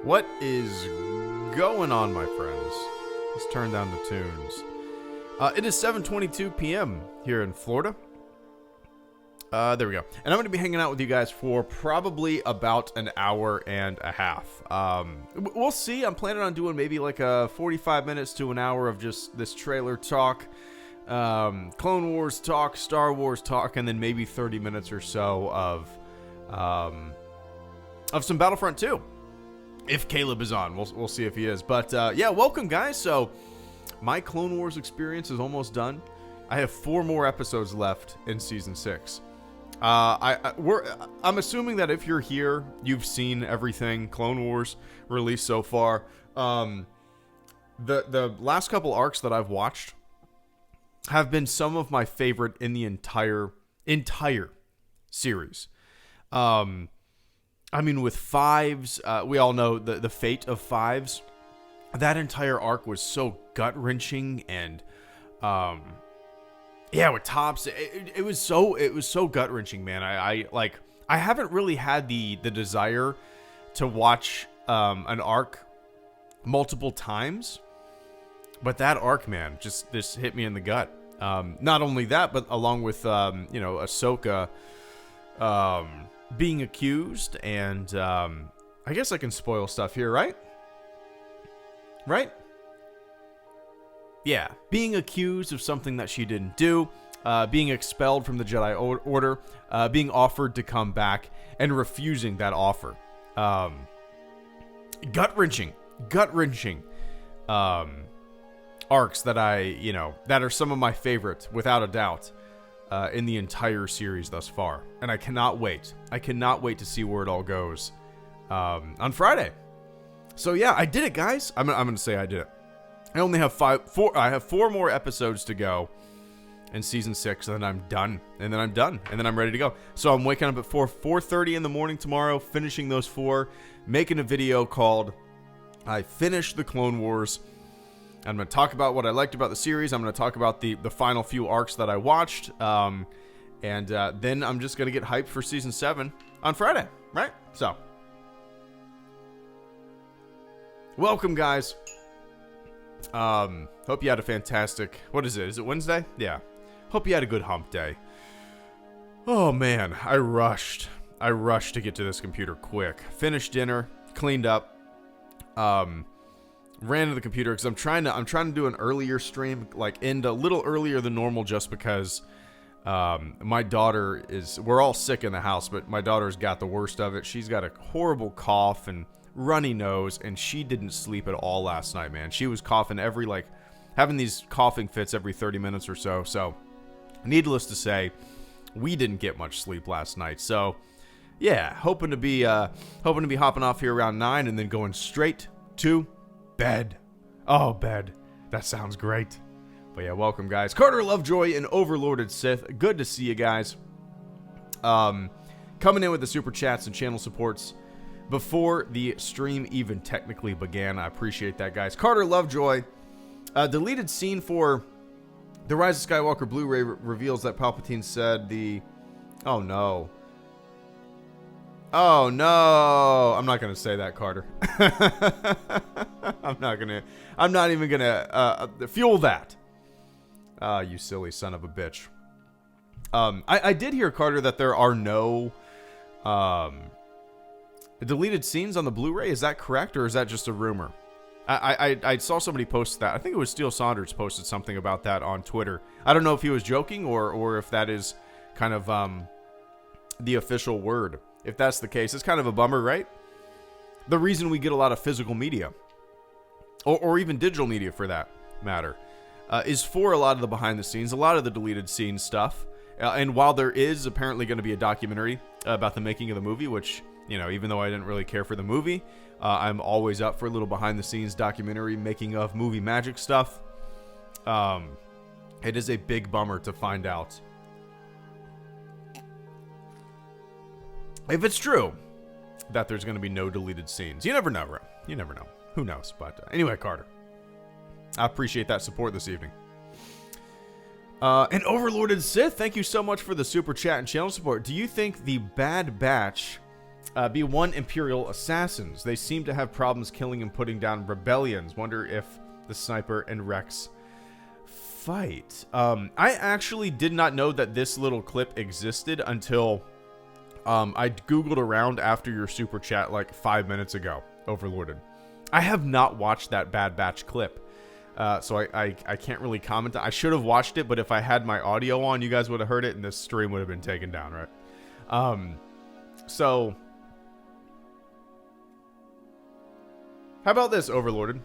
What is going on, my friends? Let's turn down the tunes. It is 7:22 p.m. here in Florida. There we go. And I'm going to be hanging out with you guys for probably about an hour and a half. We'll see. I'm planning on doing maybe like a 45 minutes to an hour of just this trailer talk, Clone Wars talk, Star Wars talk, and then maybe 30 minutes or so of some Battlefront 2. If Caleb is on, we'll see if he is. But yeah, welcome guys. So my Clone Wars experience is almost done. I have 4 more episodes left in season 6. I'm assuming that if you're here, you've seen everything Clone Wars released so far. The last couple arcs that I've watched have been some of my favorite in the entire series. I mean, with Fives, we all know the fate of Fives. That entire arc was so gut-wrenching, and yeah, with Tops, it was so gut-wrenching, man. I haven't really had the desire to watch an arc multiple times, but that arc, man, just this hit me in the gut. Not only that, but along with Ahsoka being accused, and I guess I can spoil stuff here, right? Right? Yeah, being accused of something that she didn't do, being expelled from the Jedi Order, being offered to come back, and refusing that offer. Gut-wrenching arcs that that are some of my favorites, without a doubt, in the entire series thus far. And I cannot wait. I cannot wait to see where it all goes on Friday. So yeah, I did it, guys. I'm going to say I did it. I only have 4 more episodes to go in season 6, and then I'm done. And then I'm ready to go. So I'm waking up at 4:30 in the morning tomorrow, finishing those 4, making a video called I Finished the Clone Wars. I'm going to talk about what I liked about the series. I'm going to talk about the final few arcs that I watched. And then I'm just going to get hyped for season 7 on Friday, right? So, welcome, guys. Hope you had a fantastic, what is it? Is it Wednesday? Yeah. Hope you had a good hump day. Oh man, I rushed to get to this computer quick. Finished dinner, cleaned up, ran to the computer because I'm trying to do an earlier stream, like end a little earlier than normal, just because my daughter we're all sick in the house, but my daughter's got the worst of it. She's got a horrible cough and runny nose, and she didn't sleep at all last night, man. She was coughing having these coughing fits every 30 minutes or so. So, needless to say, we didn't get much sleep last night. So, yeah, hoping to be hopping off here around 9 and then going straight to bed. Oh, bed. That sounds great. But yeah, welcome, guys. Carter Lovejoy and Overlorded Sith. Good to see you guys. Coming in with the super chats and channel supports before the stream even technically began. I appreciate that, guys. Carter Lovejoy. Deleted scene for The Rise of Skywalker Blu-ray reveals that Palpatine said Oh, no. Oh, no. I'm not going to say that, Carter. I'm not even going to fuel that. You silly son of a bitch. I did hear, Carter, that there are no deleted scenes on the Blu-ray. Is that correct, or is that just a rumor? I saw somebody post that. I think it was Steele Saunders posted something about that on Twitter. I don't know if he was joking or if that is kind of the official word. If that's the case, it's kind of a bummer, right? The reason we get a lot of physical media, or even digital media for that, matter, is for a lot of the behind the scenes, a lot of the deleted scene stuff. And while there is apparently going to be a documentary about the making of the movie, which, you know, even though I didn't really care for the movie, I'm always up for a little behind the scenes documentary making of movie magic stuff. It is a big bummer to find out if it's true that there's going to be no deleted scenes. You never know, bro. You never know. Who knows? But anyway, Carter, I appreciate that support this evening. And Overlorded Sith, thank you so much for the super chat and channel support. Do you think the Bad Batch be one Imperial assassins? They seem to have problems killing and putting down rebellions. Wonder if the Sniper and Rex fight. I actually did not know that this little clip existed until I googled around after your super chat like 5 minutes ago, Overlorded. I have not watched that Bad Batch clip. So I can't really comment. I should have watched it, but if I had my audio on, you guys would have heard it, and this stream would have been taken down, right? So how about this, Overlorded?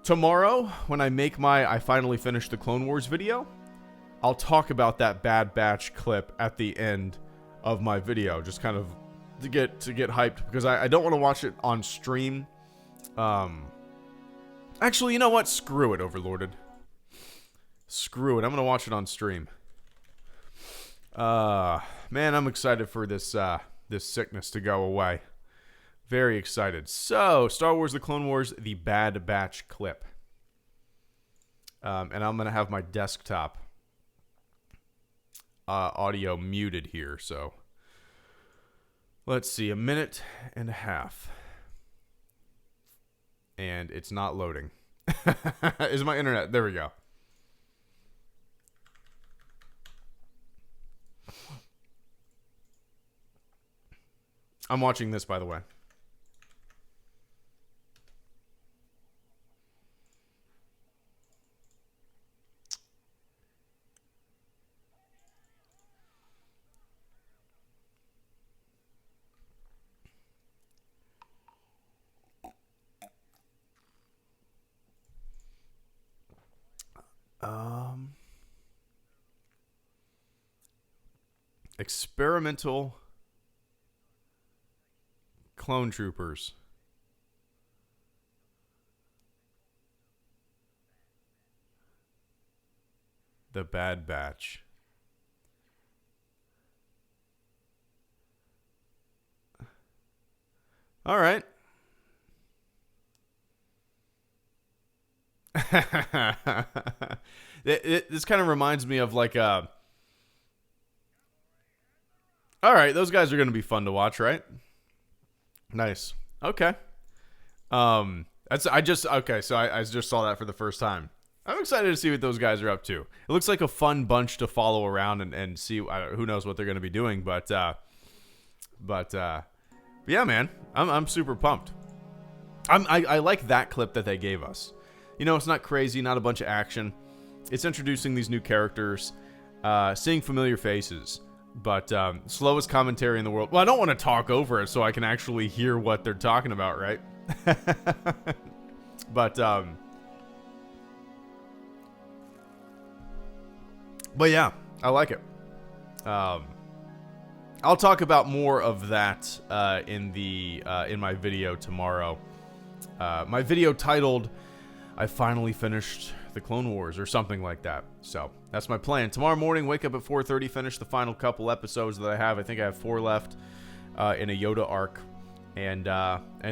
Tomorrow, when I finally finish the Clone Wars video, I'll talk about that Bad Batch clip at the end of my video, just kind of to get hyped, because I don't want to watch it on stream. Actually, you know what? Screw it, Overlorded. Screw it. I'm gonna watch it on stream. Man, I'm excited for this this sickness to go away. Very excited. So, Star Wars: The Clone Wars, the Bad Batch clip. And I'm gonna have my desktop audio muted here. So, let's see, 1.5 minutes. And it's not loading. Is my internet? There we go. I'm watching this, by the way. Experimental clone troopers. The Bad Batch. All right. This kind of reminds me of like a... All right, those guys are going to be fun to watch, right? Nice. Okay. I just saw that for the first time. I'm excited to see what those guys are up to. It looks like a fun bunch to follow around and see. Who knows what they're going to be doing, but yeah, man, I'm super pumped. I like that clip that they gave us. You know, it's not crazy, not a bunch of action. It's introducing these new characters, seeing familiar faces. But slowest commentary in the world. Well, I don't want to talk over it so I can actually hear what they're talking about, right? But yeah, I like it. I'll talk about more of that in my video tomorrow. My video titled "I Finally Finished the Clone Wars" or something like that. So that's my plan. Tomorrow morning, wake up at 4:30, finish the final couple episodes that I have. I think I have 4 left in a Yoda arc, and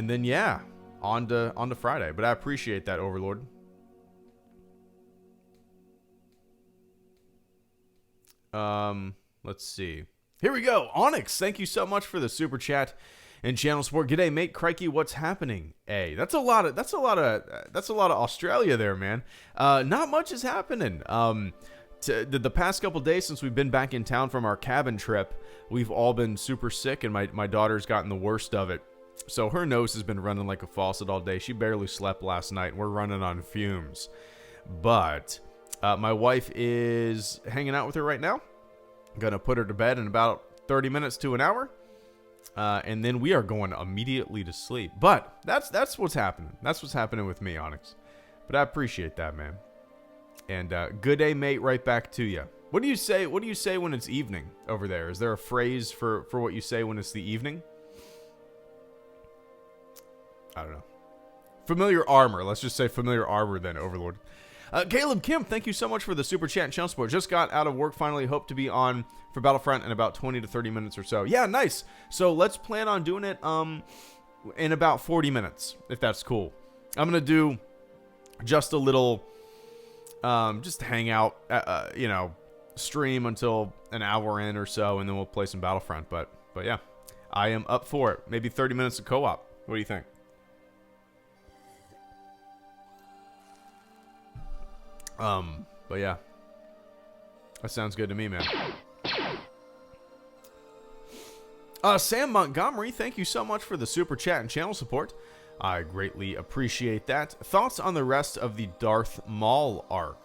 then yeah, on to Friday. But I appreciate that, Overlord. Let's see. Here we go. Onyx, thank you so much for the super chat and channel support. G'day, mate. Crikey, what's happening? Hey, that's a lot of Australia there, man. Not much is happening. The past couple days since we've been back in town from our cabin trip, we've all been super sick, and my daughter's gotten the worst of it. So her nose has been running like a faucet all day. She barely slept last night, and we're running on fumes. But my wife is hanging out with her right now. I'm gonna put her to bed in about 30 minutes to an hour. and then we are going immediately to sleep. But that's what's happening. That's what's happening with me, Onyx. But I appreciate that, man. And good day, mate. Right back to you. What do you say? What do you say when it's evening over there? Is there a phrase for what you say when it's the evening? I don't know. Familiar armor. Let's just say familiar armor then, Overlord. Caleb Kim, thank you so much for the super chat and channel support. Just got out of work finally. Hope to be on for Battlefront in about 20 to 30 minutes or so. Yeah, nice. So let's plan on doing it in about 40 minutes, if that's cool. I'm going to do just a little, just hang out, stream until an hour in or so, and then we'll play some Battlefront. But yeah, I am up for it. Maybe 30 minutes of co-op. What do you think? But yeah, that sounds good to me, man. Sam Montgomery, thank you so much for the super chat and channel support. I greatly appreciate that. Thoughts on the rest of the Darth Maul arc?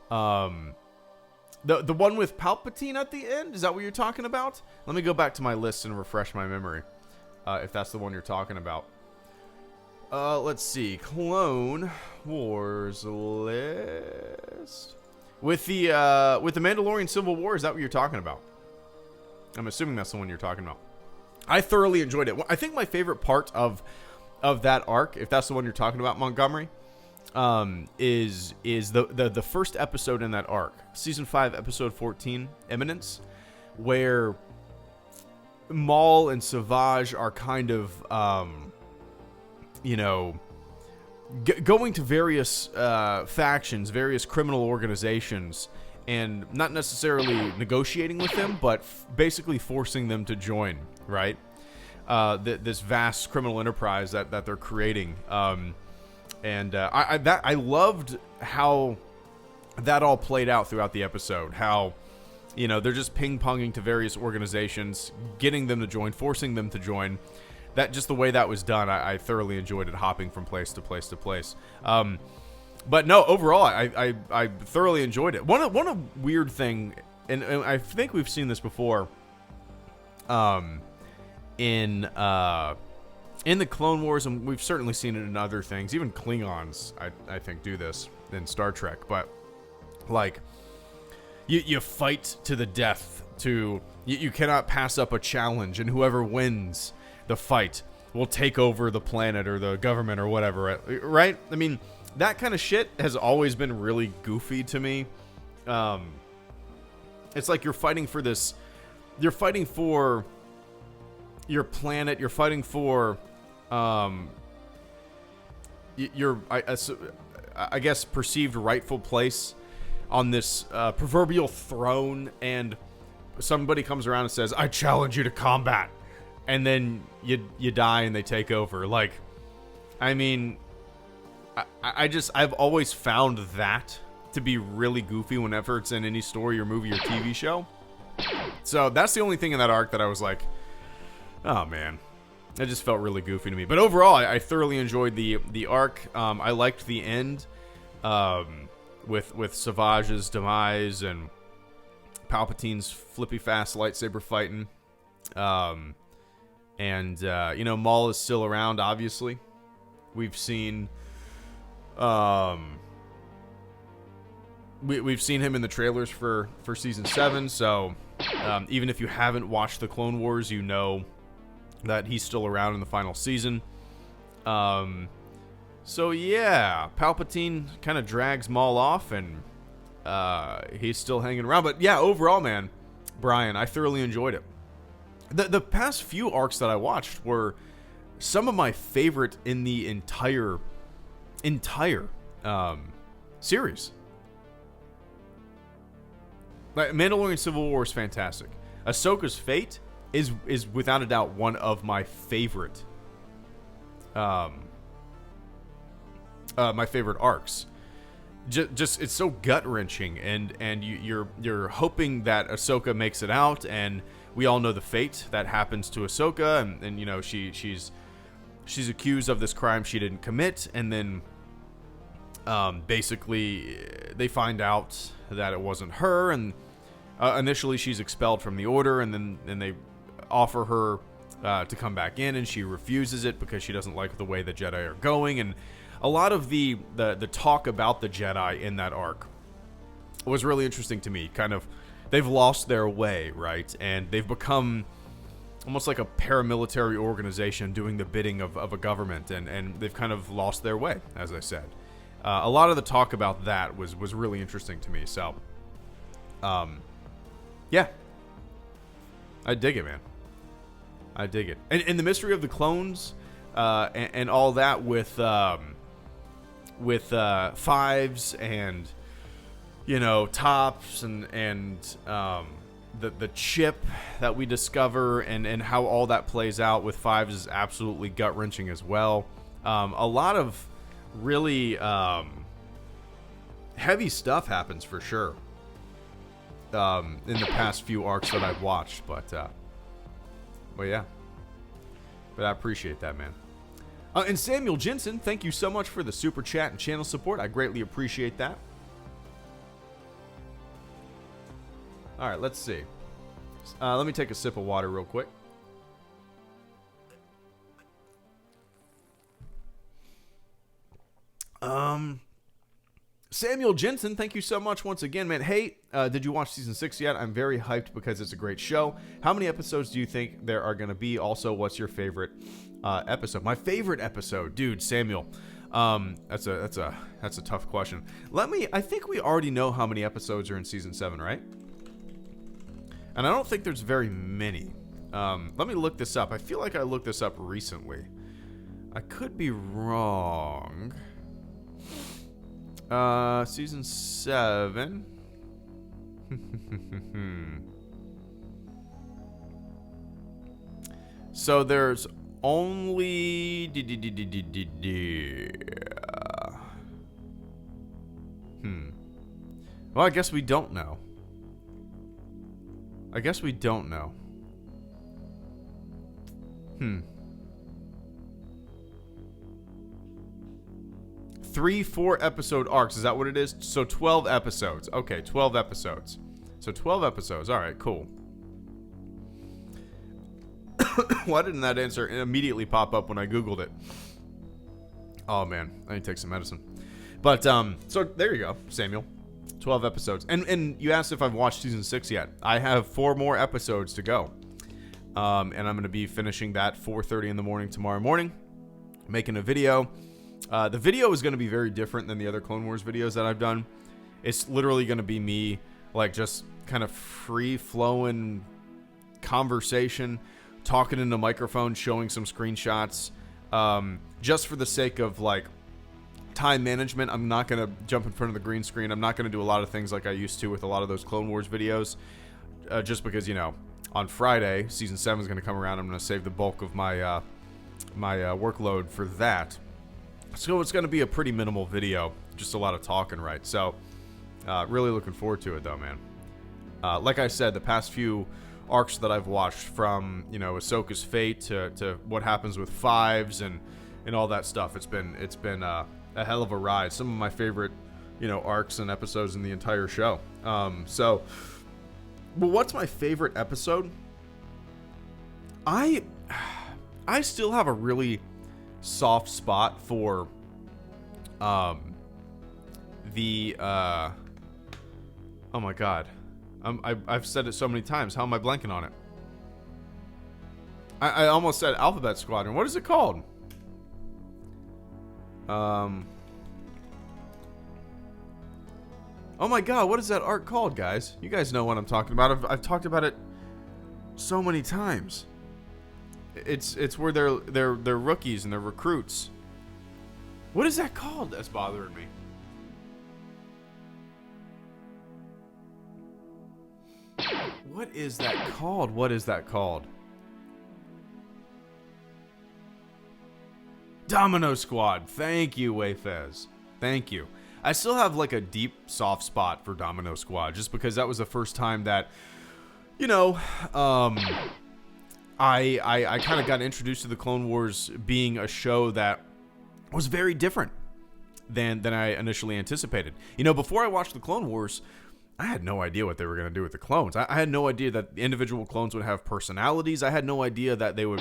The one with Palpatine at the end? Is that what you're talking about? Let me go back to my list and refresh my memory, if that's the one you're talking about. Let's see. Clone Wars list. With the Mandalorian Civil War, is that what you're talking about? I'm assuming that's the one you're talking about. I thoroughly enjoyed it. I think my favorite part of that arc, if that's the one you're talking about, Montgomery, is the first episode in that arc, season 5, episode 14, Eminence, where Maul and Savage are kind of going to various factions, various criminal organizations, and not necessarily negotiating with them, but basically forcing them to join, right? This vast criminal enterprise that they're creating. I loved how that all played out throughout the episode. How, they're just ping-ponging to various organizations, getting them to join, forcing them to join. That just the way that was done, I thoroughly enjoyed it, hopping from place to place to place. But no, overall, I thoroughly enjoyed it. One weird thing, and I think we've seen this before, in the Clone Wars, and we've certainly seen it in other things. Even Klingons, I think, do this in Star Trek. But like, you fight to the death. You cannot pass up a challenge, and whoever wins the fight will take over the planet or the government or whatever, right? I mean, that kind of shit has always been really goofy to me. It's like you're fighting for your planet, you're fighting for your I guess perceived rightful place on this proverbial throne, and somebody comes around and says, "I challenge you to combat." And then you die and they take over. Like, I mean, I've always found that to be really goofy whenever it's in any story or movie or TV show. So that's the only thing in that arc that I was like, oh man, it just felt really goofy to me. But overall, I thoroughly enjoyed the arc. I liked the end, with Savage's demise and Palpatine's flippy fast lightsaber fighting. Maul is still around, obviously. We've seen we've seen him in the trailers for season 7, so even if you haven't watched the Clone Wars, you know that he's still around in the final season. So yeah, Palpatine kind of drags Maul off, and he's still hanging around. But yeah, overall, man, Brian, I thoroughly enjoyed it. The past few arcs that I watched were some of my favorite in the entire series. Like, Mandalorian Civil War is fantastic. Ahsoka's fate is without a doubt one of my favorite arcs. Just it's so gut-wrenching, and you're hoping that Ahsoka makes it out, and we all know the fate that happens to Ahsoka, and she's accused of this crime she didn't commit, and then basically they find out that it wasn't her, and initially she's expelled from the Order, and then they offer her to come back in, and she refuses it because she doesn't like the way the Jedi are going. And a lot of the talk about the Jedi in that arc was really interesting to me. Kind of, they've lost their way, right? And they've become almost like a paramilitary organization doing the bidding of a government, and they've kind of lost their way, as I said. A lot of the talk about that was really interesting to me. So, yeah. I dig it, man. I dig it. And the mystery of the clones, and all that with Fives and, you know, Tops and the chip that we discover and how all that plays out with Fives is absolutely gut-wrenching as well. A lot of really heavy stuff happens for sure in the past few arcs that I've watched, but yeah. But I appreciate that, man. And Samuel Jensen, thank you so much for the super chat and channel support. I greatly appreciate that. All right, let's see. Let me take a sip of water real quick. Samuel Jensen, thank you so much once again, man. Hey, did you watch season 6 yet? I'm very hyped because it's a great show. How many episodes do you think there are going to be? Also, what's your favorite episode? My favorite episode, dude, Samuel. That's a tough question. I think we already know how many episodes are in season 7, right? And I don't think there's very many. Let me look this up. I feel like I looked this up recently. I could be wrong. Season 7. So there's only Well, I guess we don't know. 3-4 episode arcs, is that what it is? So 12 episodes. Okay, 12 episodes. So 12 episodes. All right, cool. Why didn't that answer immediately pop up when I Googled it? Oh, man. I need to take some medicine. But, so there you go, Samuel. 12 episodes. And you asked if I've watched season 6 yet. I have 4 more episodes to go. And I'm going to be finishing that 4:30 in the morning tomorrow morning. Making a video. The video is going to be very different than the other Clone Wars videos that I've done. It's literally going to be me, like, just kind of free-flowing conversation, talking in the microphone, showing some screenshots, just for the sake of, like, time management. I'm not going to jump in front of the green screen. I'm not going to do a lot of things like I used to with a lot of those Clone Wars videos, just because, you know, on Friday, Season 7 is going to come around. I'm going to save the bulk of my workload for that. So it's going to be a pretty minimal video, just a lot of talking, right? So, really looking forward to it, though, man. Like I said, the past few arcs that I've watched, from, you know, Ahsoka's fate to what happens with Fives and all that stuff, it's been a hell of a ride. Some of my favorite, you know, arcs and episodes in the entire show. But what's my favorite episode? I still have a really soft spot for oh my god, I've said it so many times. How am I blanking on it? I almost said Alphabet Squadron. What is it called? Oh my god, what is that arc called, guys? You guys know what I'm talking about. I've talked about it so many times. It's where they're rookies and they're recruits. What is that called? That's bothering me. What is that called? What is that called? Domino Squad. Thank you, Wayfez. Thank you. I still have like a deep soft spot for Domino Squad, just because that was the first time that, you know, I kind of got introduced to the Clone Wars being a show that was very different than I initially anticipated. You know, before I watched the Clone Wars, I had no idea what they were going to do with the clones. I had no idea that the individual clones would have personalities. I had no idea that they would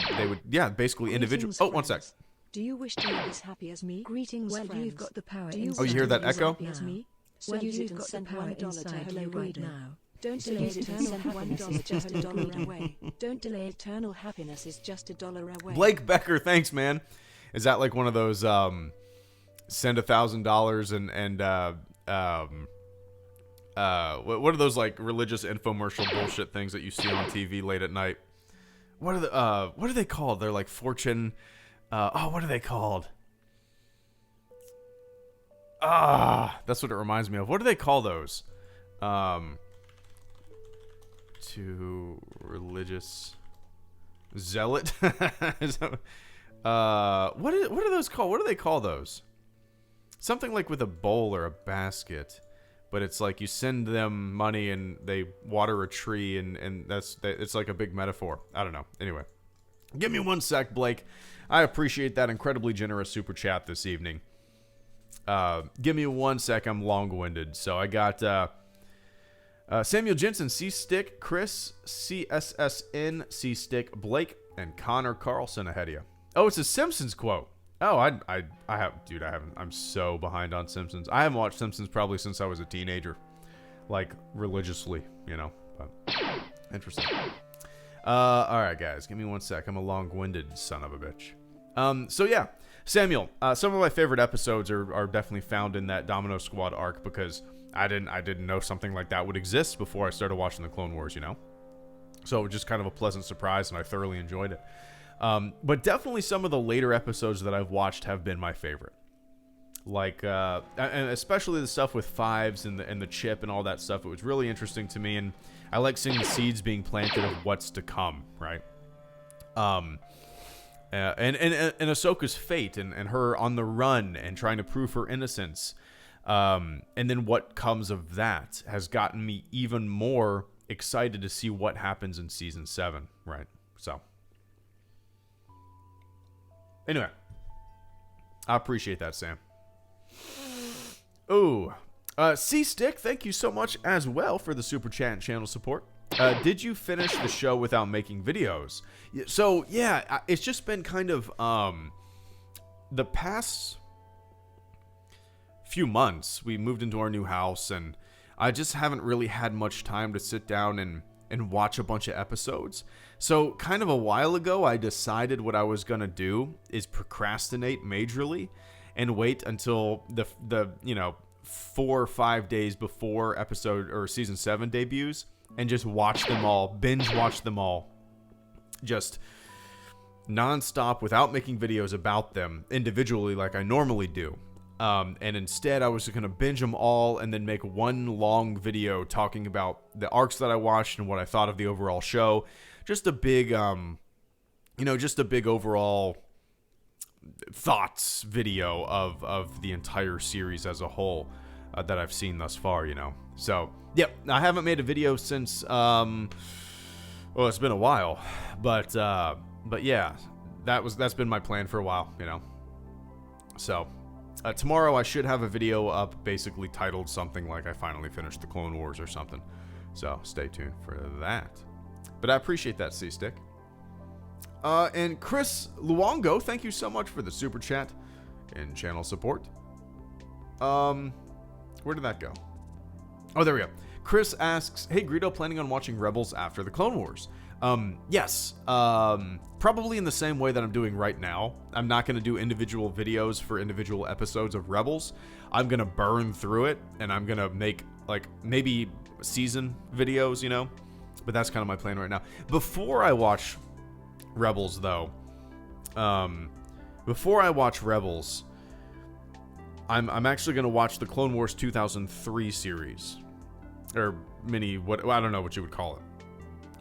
basically individual. Oh, one sec. Do you wish to live as happy as me? Greetings, well, friends. you've got the power. Oh, you hear that echo? As me? So Well, use it you've and got the send power $1 to inside you right HelloGreedo. now. Don't So delay use it and eternal send happiness $1 is just to $1 HelloGreedo. away. Don't delay eternal happiness is just $1 away. Blake Becker, thanks, man. Is that like one of those send $1,000 what are those like religious infomercial bullshit things that you see on TV late at night? What are they called? They're like fortune. What are they called? That's what it reminds me of. What do they call those? To religious zealot. What are those called? What do they call those? Something like with a bowl or a basket, but it's like you send them money and they water a tree, and it's like a big metaphor. I don't know. Anyway, give me 1 sec, Blake. I appreciate that incredibly generous super chat this evening. Give me 1 sec. I'm long-winded. So I got Samuel Jensen, C-Stick, Chris, CSSN, C-Stick, Blake, and Connor Carlson ahead of you. Oh, it's a Simpsons quote. Oh, I haven't. I'm so behind on Simpsons. I haven't watched Simpsons probably since I was a teenager, like religiously, but interesting. All right, guys, give me 1 sec. I'm a long-winded son of a bitch. So yeah, Samuel, some of my favorite episodes are definitely found in that Domino Squad arc, because I didn't know something like that would exist before I started watching the Clone Wars, So it was just kind of a pleasant surprise, and I thoroughly enjoyed it. But definitely some of the later episodes that I've watched have been my favorite. Like, and especially the stuff with Fives and the chip and all that stuff. It was really interesting to me, and I like seeing the seeds being planted of what's to come, right? And Ahsoka's fate and her on the run and trying to prove her innocence. And then what comes of that has gotten me even more excited to see what happens in season 7, right? So, anyway, I appreciate that, Sam. Ooh, C-Stick, thank you so much as well for the super chat and channel support. Did you finish the show without making videos? So, yeah, it's just been kind of the past few months. We moved into our new house, and I just haven't really had much time to sit down and watch a bunch of episodes. So kind of a while ago, I decided what I was going to do is procrastinate majorly and wait until the 4 or 5 days before episode or season 7 debuts and just watch them all, binge watch them all, just nonstop without making videos about them individually like I normally do. And instead, I was going to binge them all and then make one long video talking about the arcs that I watched and what I thought of the overall show. Just a big, just a big overall thoughts video of the entire series as a whole that I've seen thus far, So, yep, I haven't made a video since, it's been a while. But yeah, that's been my plan for a while, So, tomorrow I should have a video up basically titled something like I finally finished the Clone Wars or something. So stay tuned for that. But I appreciate that, C-Stick. And Chris Luongo, thank you so much for the super chat and channel support. Where did that go? Oh, there we go. Chris asks, hey, Greedo, planning on watching Rebels after the Clone Wars? Yes. Probably in the same way that I'm doing right now. I'm not going to do individual videos for individual episodes of Rebels. I'm going to burn through it, and I'm going to make, like, maybe season videos, But that's kind of my plan right now. Before I watch Rebels, though, I'm actually going to watch the Clone Wars 2003 series. Or mini, I don't know what you would call it.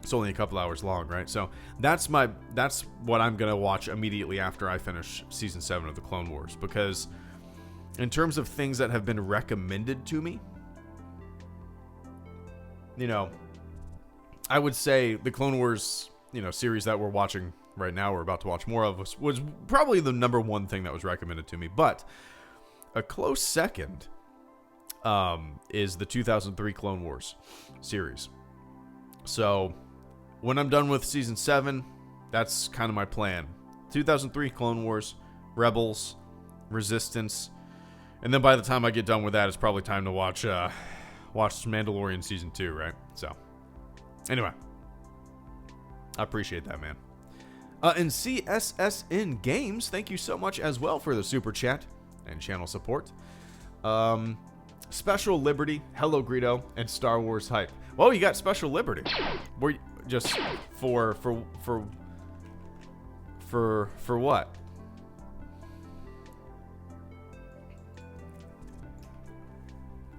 It's only a couple hours long, right? So that's what I'm gonna watch immediately after I finish season 7 of the Clone Wars, because in terms of things that have been recommended to me, I would say the Clone Wars, series that we're watching right now, we're about to watch more of, was probably the number one thing that was recommended to me. But a close second is the 2003 Clone Wars series. So when I'm done with season 7, that's kind of my plan. 2003 Clone Wars, Rebels, Resistance, and then by the time I get done with that, it's probably time to watch Mandalorian season 2, right? So anyway, I appreciate that, man. And CSSN Games, thank you so much as well for the super chat and channel support. Special Liberty, HelloGreedo, and Star Wars Hype. Well, you got Special Liberty. We're just for what?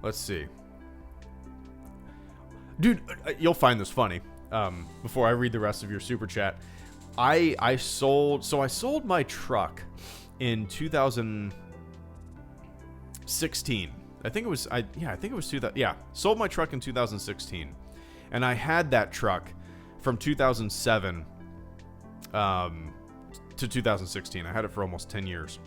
Let's see. Dude, you'll find this funny. Before I read the rest of your super chat, I sold my truck in 2016. I think it was 2000. Yeah, sold my truck in 2016, and I had that truck from 2007 to 2016. I had it for almost 10 years.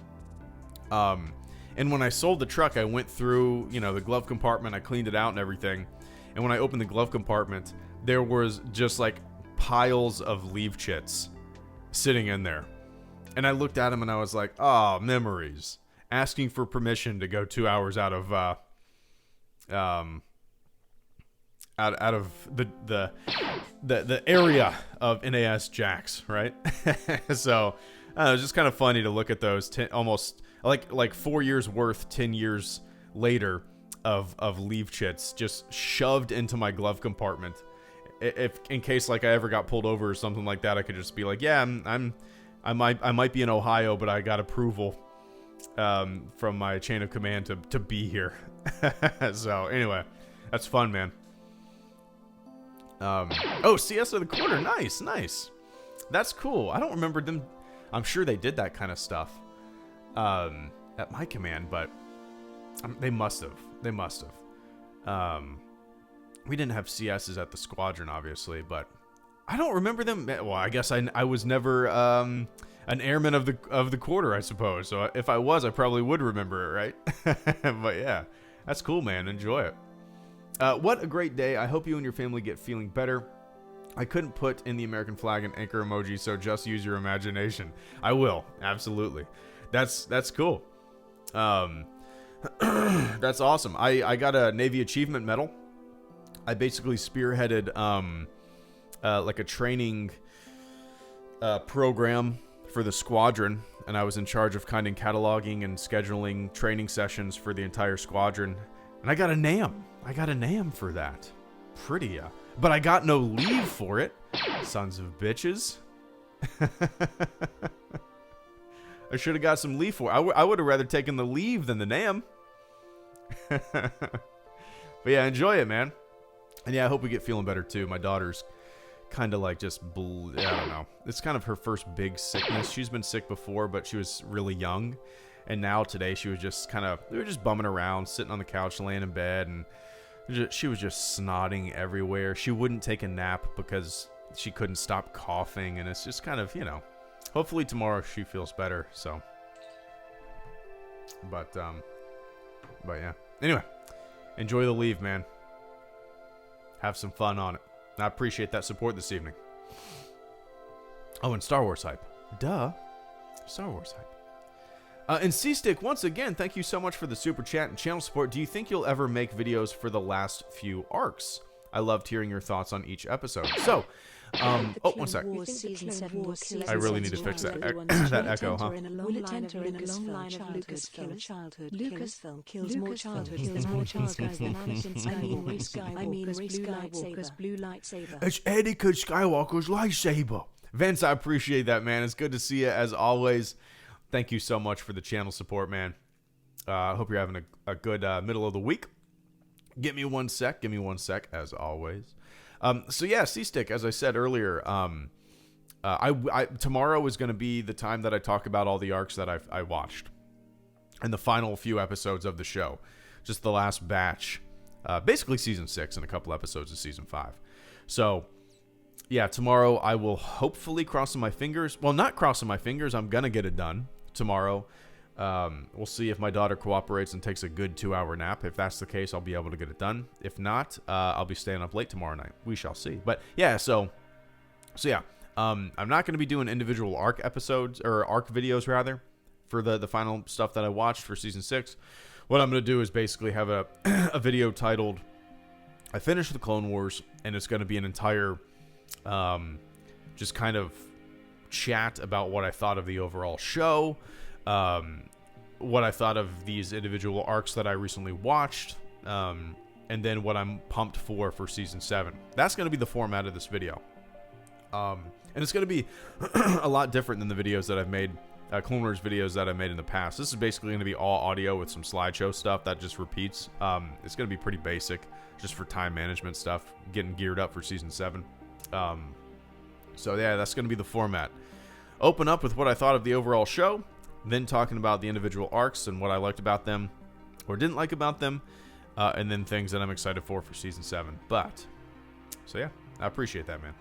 And when I sold the truck, I went through, the glove compartment. I cleaned it out and everything. And when I opened the glove compartment, there was just like piles of leaf chits sitting in there. And I looked at them and I was like, oh, memories. Asking for permission to go 2 hours out of the area of NAS Jax, right? So it was just kind of funny to look at those almost like 4 years worth, 10 years later of leaf chits just shoved into my glove compartment. If in case like I ever got pulled over or something like that, I could just be like, yeah, I might be in Ohio, but I got approval from my chain of command to be here. So anyway, that's fun, man. CS of the quarter, nice. That's cool. I don't remember them. I'm sure they did that kind of stuff at my command, but they must have. We didn't have CSs at the squadron, obviously, but I don't remember them. Well, I guess I was never an airman of the quarter, I suppose. So if I was, I probably would remember it, right? But yeah, that's cool, man. Enjoy it. What a great day. I hope you and your family get feeling better. I couldn't put in the American flag and anchor emoji, so just use your imagination. I will. Absolutely. That's cool. That's awesome. I got a Navy Achievement Medal. I basically spearheaded like a training program for the squadron, and I was in charge of kind of cataloging and scheduling training sessions for the entire squadron. And I got a NAM. For that. Pretty, but I got no leave for it. Sons of bitches. I should have got some leave for it. I would have rather taken the leave than the NAM. But yeah, enjoy it, man. And yeah, I hope we get feeling better too. My daughter's kind of like just, I don't know. It's kind of her first big sickness. She's been sick before, but she was really young. And now today she was just we were just bumming around, sitting on the couch, laying in bed, and she was just snotting everywhere. She wouldn't take a nap because she couldn't stop coughing, and it's just kind of, hopefully tomorrow she feels better. So, but yeah. Anyway, enjoy the leave, man. Have some fun on it. I appreciate that support this evening. Oh, and Star Wars hype. Duh. Star Wars hype. And C-Stick, once again, thank you so much for the super chat and channel support. Do you think you'll ever make videos for the last few arcs? I loved hearing your thoughts on each episode. So, one sec. I really need to fix that that echo, huh? Will it enter in a long line of Lucasfilm kills more childhood, kills more child guys than Anakin Skywalker. I mean, Skywalker's blue lightsaber. It's Anakin Skywalker's lightsaber. Vince, I appreciate that, man. It's good to see you as always. Thank you so much for the channel support, man. I hope you're having a good middle of the week. Give me one sec, as always. So yeah, C-Stick, as I said earlier, tomorrow is going to be the time that I talk about all the arcs that I watched. And the final few episodes of the show. Just the last batch. Basically Season 6 and a couple episodes of Season 5. So, yeah, tomorrow I will hopefully crossing my fingers. Well, not crossing my fingers. I'm going to get it done tomorrow. We'll see if my daughter cooperates and takes a good 2-hour nap. If that's the case, I'll be able to get it done. If not, I'll be staying up late tomorrow night. We shall see. But yeah, so yeah. I'm not going to be doing individual arc episodes, or arc videos rather, for the final stuff that I watched for season 6. What I'm going to do is basically have a video titled I Finished the Clone Wars, and it's going to be an entire just kind of chat about what I thought of the overall show, what I thought of these individual arcs that I recently watched, and then what I'm pumped for season 7. That's going to be the format of this video. And it's going to be a lot different than the videos that I've made, Clone Wars videos that I've made in the past. This is basically going to be all audio with some slideshow stuff that just repeats. It's going to be pretty basic, just for time management stuff, getting geared up for season 7. So yeah, that's going to be the format. Open up with what I thought of the overall show, then talking about the individual arcs and what I liked about them or didn't like about them, and then things that I'm excited for season 7. But, so yeah, I appreciate that, man.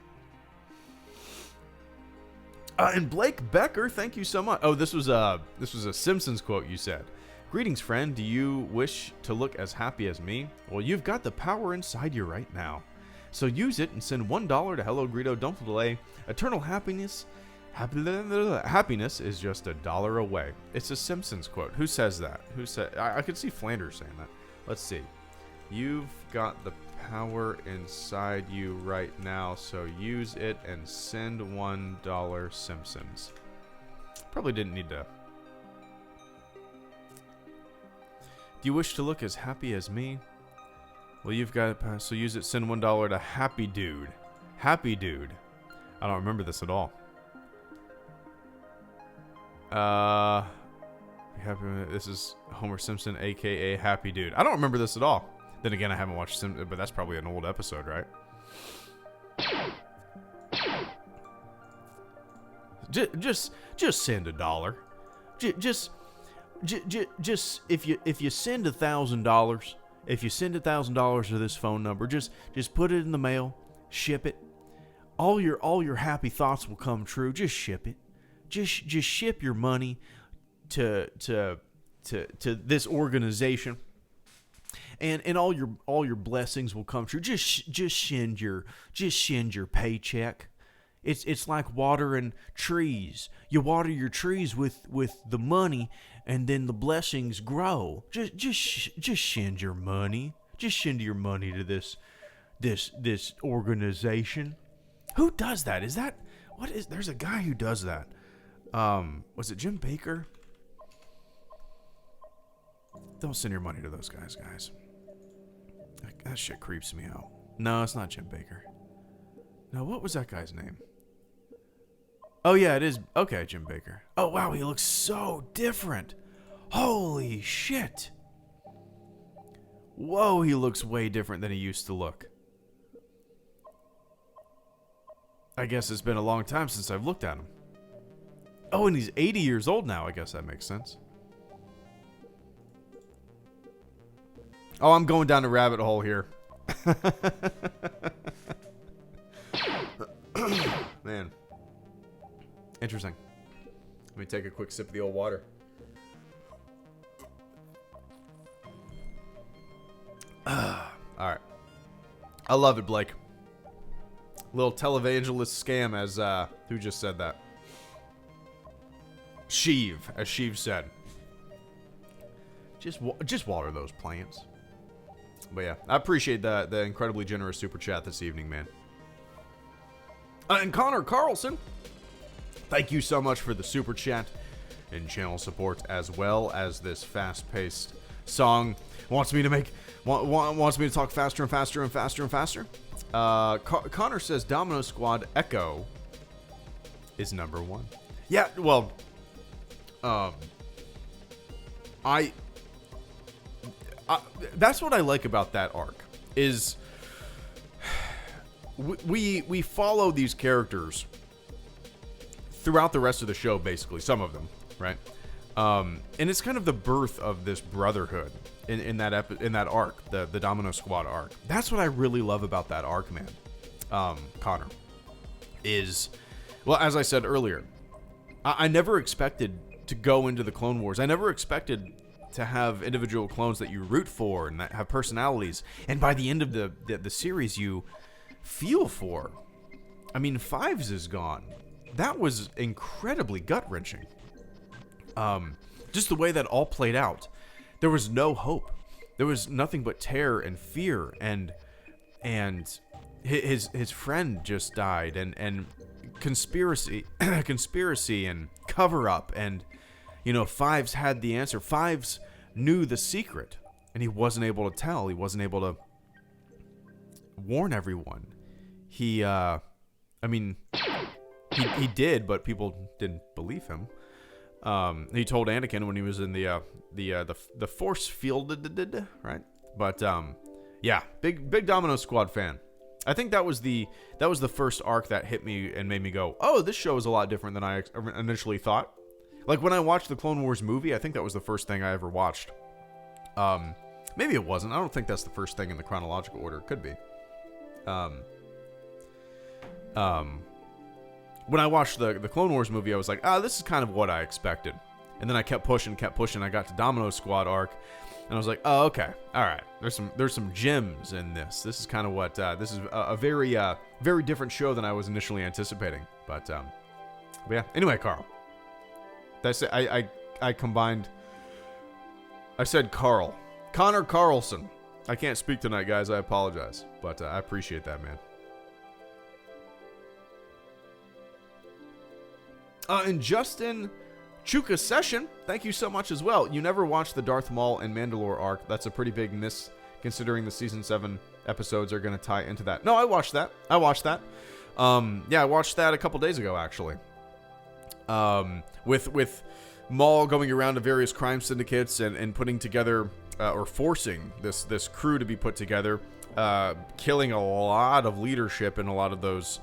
And Blake Becker, thank you so much. Oh, this was a Simpsons quote you said. Greetings, friend. Do you wish to look as happy as me? Well, you've got the power inside you right now. So use it and send $1 to HelloGreedo. Don't delay. Eternal happiness. Happiness is just $1 away. It's a Simpsons quote. Who says that? Who said? I could see Flanders saying that. Let's see. You've got the power inside you right now, so use it and send $1 Simpsons. Probably didn't need to. Do you wish to look as happy as me? Well, you've got it, so use it, send $1 to Happy Dude. Happy Dude. I don't remember this at all. This is Homer Simpson, aka Happy Dude. I don't remember this at all. Then again, I haven't watched Simpsons, but that's probably an old episode, right? Just send $1. Just if you send $1,000, if you send $1,000 to this phone number, just put it in the mail, ship it. All your happy thoughts will come true. Just ship it. Just ship your money to this organization. And all your blessings will come true. Just send your paycheck. It's like watering trees. You water your trees with the money, and then the blessings grow. Just send your money. Just send your money to this organization. Who does that? Is that what is? There's a guy who does that. Was it Jim Baker? Don't send your money to those guys. That shit creeps me out. No, it's not Jim Baker. No, what was that guy's name? Oh, yeah, it is. Okay, Jim Baker. Oh, wow, he looks so different. Holy shit. Whoa, he looks way different than he used to look. I guess it's been a long time since I've looked at him. Oh, and he's 80 years old now. I guess that makes sense. Oh, I'm going down a rabbit hole here. Man. Interesting. Let me take a quick sip of the old water. Alright. I love it, Blake. Little televangelist scam, as who just said that? Sheev, as Sheev said. Just water those plants. But yeah, I appreciate the incredibly generous super chat this evening, man. And Connor Carlson, thank you so much for the super chat and channel support, as well as this fast-paced song. Wants me to talk faster and faster and faster and faster. Connor says Domino Squad Echo is number 1. Yeah, well, that's what I like about that arc, is we follow these characters throughout the rest of the show, basically, some of them, right? And it's kind of the birth of this brotherhood in that arc, the Domino Squad arc. That's what I really love about that arc, man. Connor, is, well, as I said earlier, I never expected to go into the Clone Wars. I never expected to have individual clones that you root for and that have personalities. And by the end of the series, you feel for. I mean, Fives is gone. That was incredibly gut-wrenching. Just the way that all played out. There was no hope. There was nothing but terror and fear, and his friend just died, and conspiracy and cover up, and Fives had the answer. Fives knew the secret, and he wasn't able to tell. He wasn't able to warn everyone. He did, but people didn't believe him. He told Anakin when he was in the force field, right? But yeah, big Domino Squad fan. I think that was the first arc that hit me and made me go, oh, this show is a lot different than I initially thought. Like when I watched the Clone Wars movie, I think that was the first thing I ever watched. Maybe it wasn't. I don't think that's the first thing in the chronological order. It could be. When I watched the Clone Wars movie, I was like, this is kind of what I expected. And then I kept pushing. I got to Domino Squad arc, and I was like, oh, okay, all right. There's some gems in this. This is kind of what this is a very different show than I was initially anticipating. But yeah. Anyway, Carl. That's it. I combined. I said Carl. Connor Carlson. I can't speak tonight, guys. I apologize, but I appreciate that, man. And Justin Chuka Session, thank you so much as well. You never watched the Darth Maul and Mandalore arc. That's a pretty big miss, considering the season 7 episodes are going to tie into that. No, I watched that. Yeah, I watched that a couple days ago, actually. With Maul going around to various crime syndicates and putting together, or forcing this crew to be put together, killing a lot of leadership in a lot of those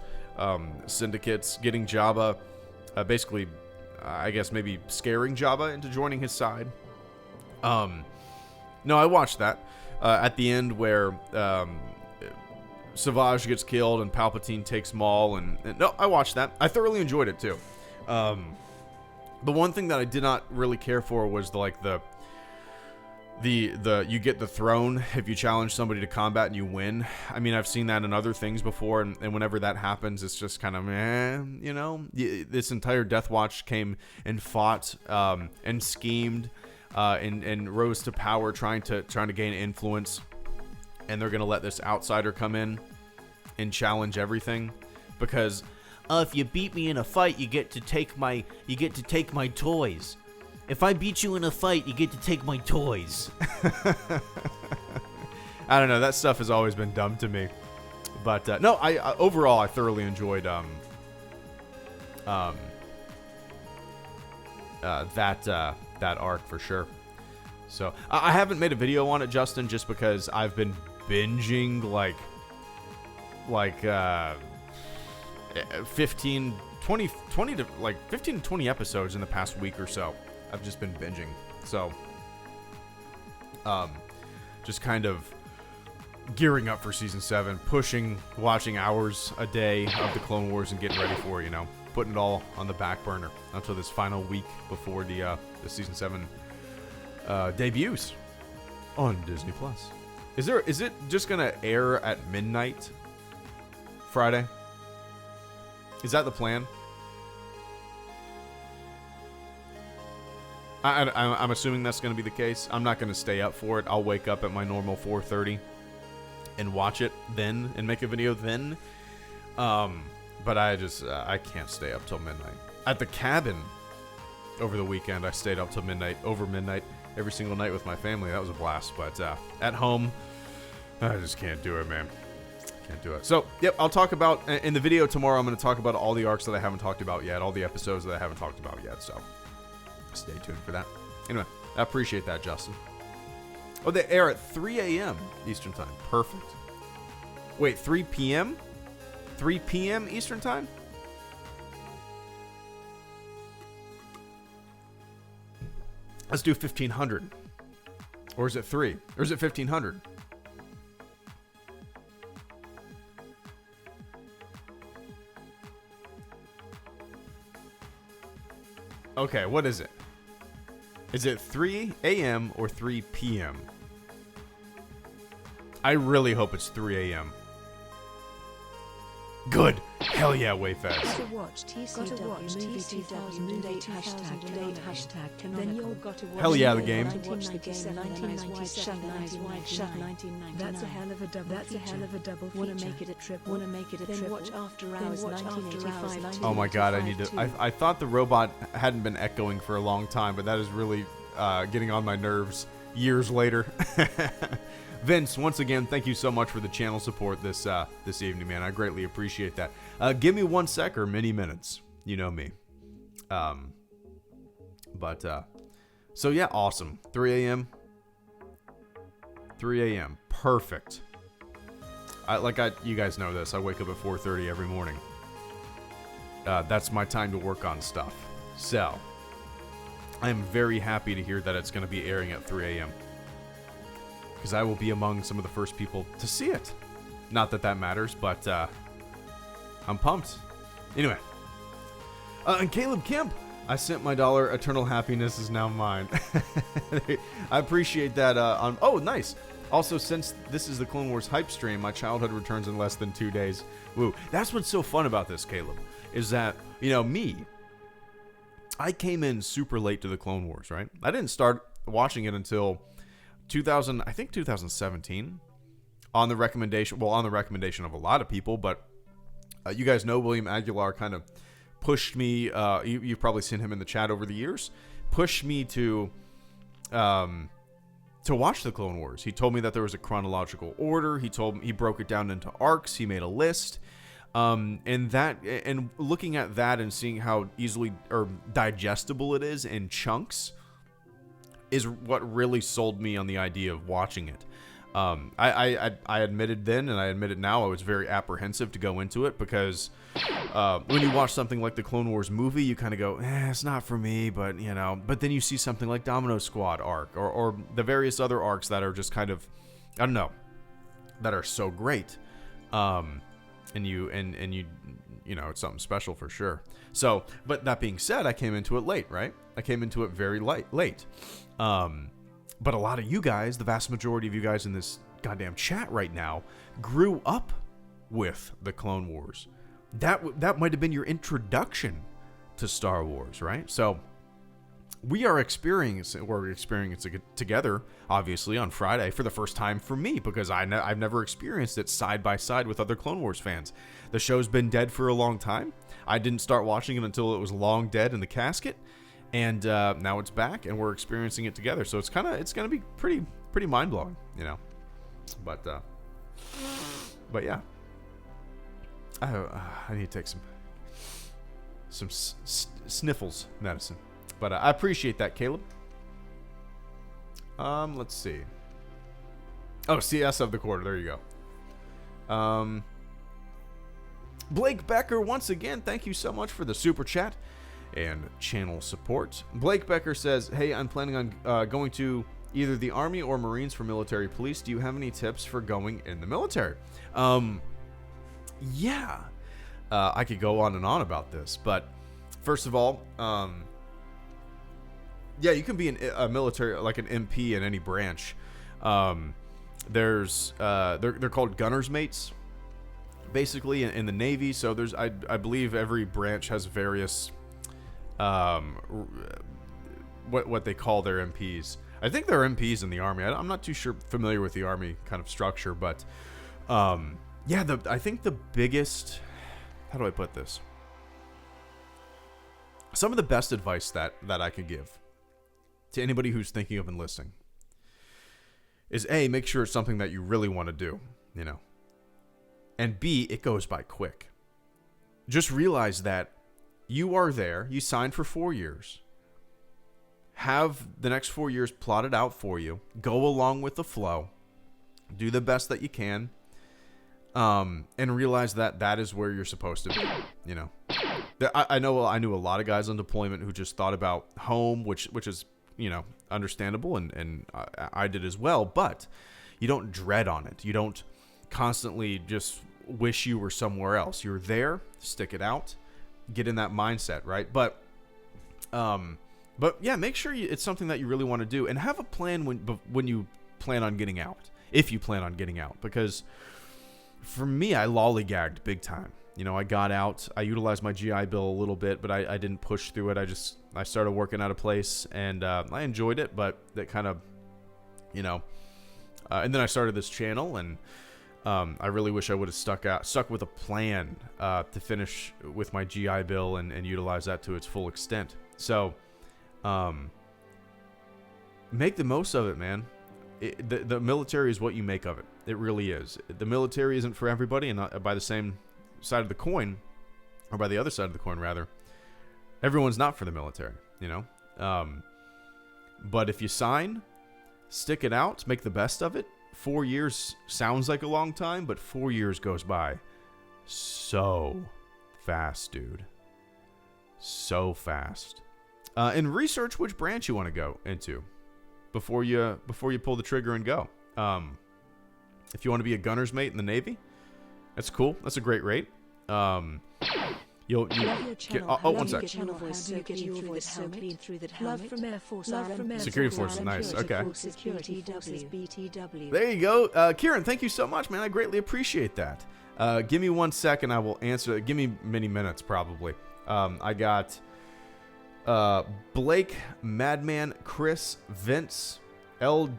syndicates, getting Jabba. Basically, I guess maybe scaring Jabba into joining his side. No, I watched that. At the end where Savage gets killed and Palpatine takes Maul. And no, I watched that. I thoroughly enjoyed it, too. The one thing that I did not really care for was the you get the throne if you challenge somebody to combat and you win. I mean, I've seen that in other things before, and whenever that happens, it's just kind of, this entire Death Watch came and fought and schemed and rose to power trying to gain influence, and they're gonna let this outsider come in and challenge everything because if you beat me in a fight, you get to take my toys. If I beat you in a fight, you get to take my toys. I don't know. That stuff has always been dumb to me. But no, I overall I thoroughly enjoyed that arc for sure. So I haven't made a video on it, Justin, just because I've been binging like 15 to 20 episodes in the past week or so. I've just been binging. So, just kind of gearing up for season 7, watching hours a day of the Clone Wars and getting ready for, putting it all on the back burner until this final week before the season 7 debuts on Disney Plus. Is it just gonna air at midnight Friday? Is that the plan? I'm assuming that's going to be the case. I'm not going to stay up for it. I'll wake up at my normal 4:30 and watch it then and make a video then. But I can't stay up till midnight. At the cabin over the weekend, I stayed up till over midnight, every single night with my family. That was a blast. But at home, I just can't do it, man. Can't do it. So, yep, I'll talk about, in the video tomorrow, I'm going to talk about all the arcs that I haven't talked about yet, all the episodes that I haven't talked about yet, so stay tuned for that. Anyway, I appreciate that, Justin. Oh, they air at 3 a.m. Eastern Time. Perfect. Wait, 3 p.m.? 3 p.m. Eastern Time? Let's do 1500. Or is it 3? Or is it 1500? Okay, what is it? Is it 3 a.m. or 3 p.m.? I really hope it's 3 a.m. Good. Hell yeah, Wayfest. Gotta watch TCW movie 2008 hashtag. Then you'll gotta watch. Hell yeah, the game. 1997. That's a hell of a double. That's a hell of a double. Wanna make it a triple? Wanna make it a triple? Then watch After Hours 1985. Oh my god, I need to. I thought the robot hadn't been echoing for a long time, but that is really getting on my nerves years later. Vince, once again, thank you so much for the channel support this evening, man. I greatly appreciate that. Give me 1 sec or many minutes. You know me. So yeah, awesome. 3 a.m. 3 a.m. Perfect. You guys know this. I wake up at 4:30 every morning. That's my time to work on stuff. So, I am very happy to hear that it's going to be airing at 3 a.m. because I will be among some of the first people to see it. Not that that matters, but I'm pumped. Anyway. And Caleb Kemp, I sent my $1. Eternal happiness is now mine. I appreciate that. Oh, nice. Also, since this is the Clone Wars hype stream, my childhood returns in less than 2 days. Woo. That's what's so fun about this, Caleb, is that, I came in super late to the Clone Wars, right? I didn't start watching it until 2017, on the recommendation of a lot of people, but you guys know William Aguilar kind of pushed me, you've probably seen him in the chat over the years, pushed me to watch the Clone Wars. He told me that there was a chronological order. He broke it down into arcs. He made a list. And looking at that and seeing how easily or digestible it is in chunks is what really sold me on the idea of watching it. I admitted then, and I admit it now, I was very apprehensive to go into it because when you watch something like the Clone Wars movie, you kind of go, it's not for me, but then you see something like Domino Squad arc or the various other arcs that are just kind of, I don't know, that are so great. And you it's something special for sure. So, but that being said, I came into it late, right? I came into it very late. But a lot of you guys, the vast majority of you guys in this goddamn chat right now, grew up with the Clone Wars. That might have been your introduction to Star Wars, right? So we're experiencing it together, obviously, on Friday for the first time for me, because I've never experienced it side by side with other Clone Wars fans. The show's been dead for a long time. I didn't start watching it until it was long dead in the casket, and now it's back, and we're experiencing it together. So it's gonna be pretty mind blowing, But yeah, I need to take some sniffles medicine. But I appreciate that, Caleb. Let's see. Oh, CS of the quarter. There you go. Blake Becker, once again, thank you so much for the super chat and channel support. Blake Becker says, hey, I'm planning on going to either the Army or Marines for military police. Do you have any tips for going in the military? Yeah. I could go on and on about this, but first of all, yeah, you can be a military, like an MP in any branch. They're called gunner's mates, basically, in the Navy. So I believe every branch has various, what they call their MPs. I think they're MPs in the Army. I'm not too familiar with the Army kind of structure, but, yeah, I think the biggest, how do I put this? Some of the best advice that I could give to anybody who's thinking of enlisting is A, make sure it's something that you really want to do, and B, it goes by quick. Just realize that you are there, you signed for 4 years, have the next 4 years plotted out for you, go along with the flow, do the best that you can, and realize that is where you're supposed to be, I knew a lot of guys on deployment who just thought about home, which is, understandable, and I did as well, but you don't dread on it. You don't constantly just wish you were somewhere else. You're there, stick it out, get in that mindset, right? But But yeah, make sure it's something that you really want to do, and have a plan when you plan on getting out, if you plan on getting out. Because for me, I lollygagged big time. You know, I got out, I utilized my GI Bill a little bit, but I didn't push through it. I started working out of place, and I enjoyed it, but that kind of, you know, and then I started this channel, and I really wish I would have stuck with a plan to finish with my GI Bill and utilize that to its full extent. So, make the most of it, man. The military is what you make of it. It really is. The military isn't for everybody, and by the same side of the coin, or by the other side of the coin, rather, everyone's not for the military, you know? But if you sign, stick it out, make the best of it. 4 years sounds like a long time, but 4 years goes by so fast, dude. So fast. And research which branch you want to go into before you pull the trigger and go. If you want to be a gunner's mate in the Navy, that's cool. That's a great rate. You'll get, one sec. Security Force is nice. Okay. There you go. Kieran, thank you so much, man. I greatly appreciate that. Give me 1 second. I will answer. Give me many minutes, probably. I got Blake, Madman, Chris, Vince, LJR,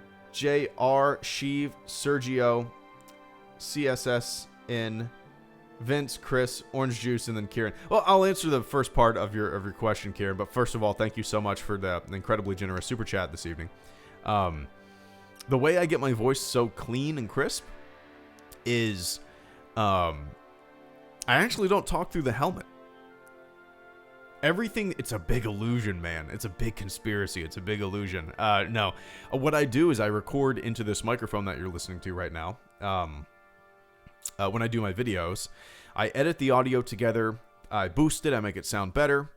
Sheev, Sergio, CSSN, Vince, Chris, Orange Juice, and then Kieran. Well, I'll answer the first part of your question, Kieran. But first of all, thank you so much for the incredibly generous super chat this evening. The way I get my voice so clean and crisp is I actually don't talk through the helmet. Everything, it's a big illusion, man. It's a big conspiracy. It's a big illusion. No. What I do is I record into this microphone that you're listening to right now. When I do my videos, I edit the audio together, I boost it, I make it sound better,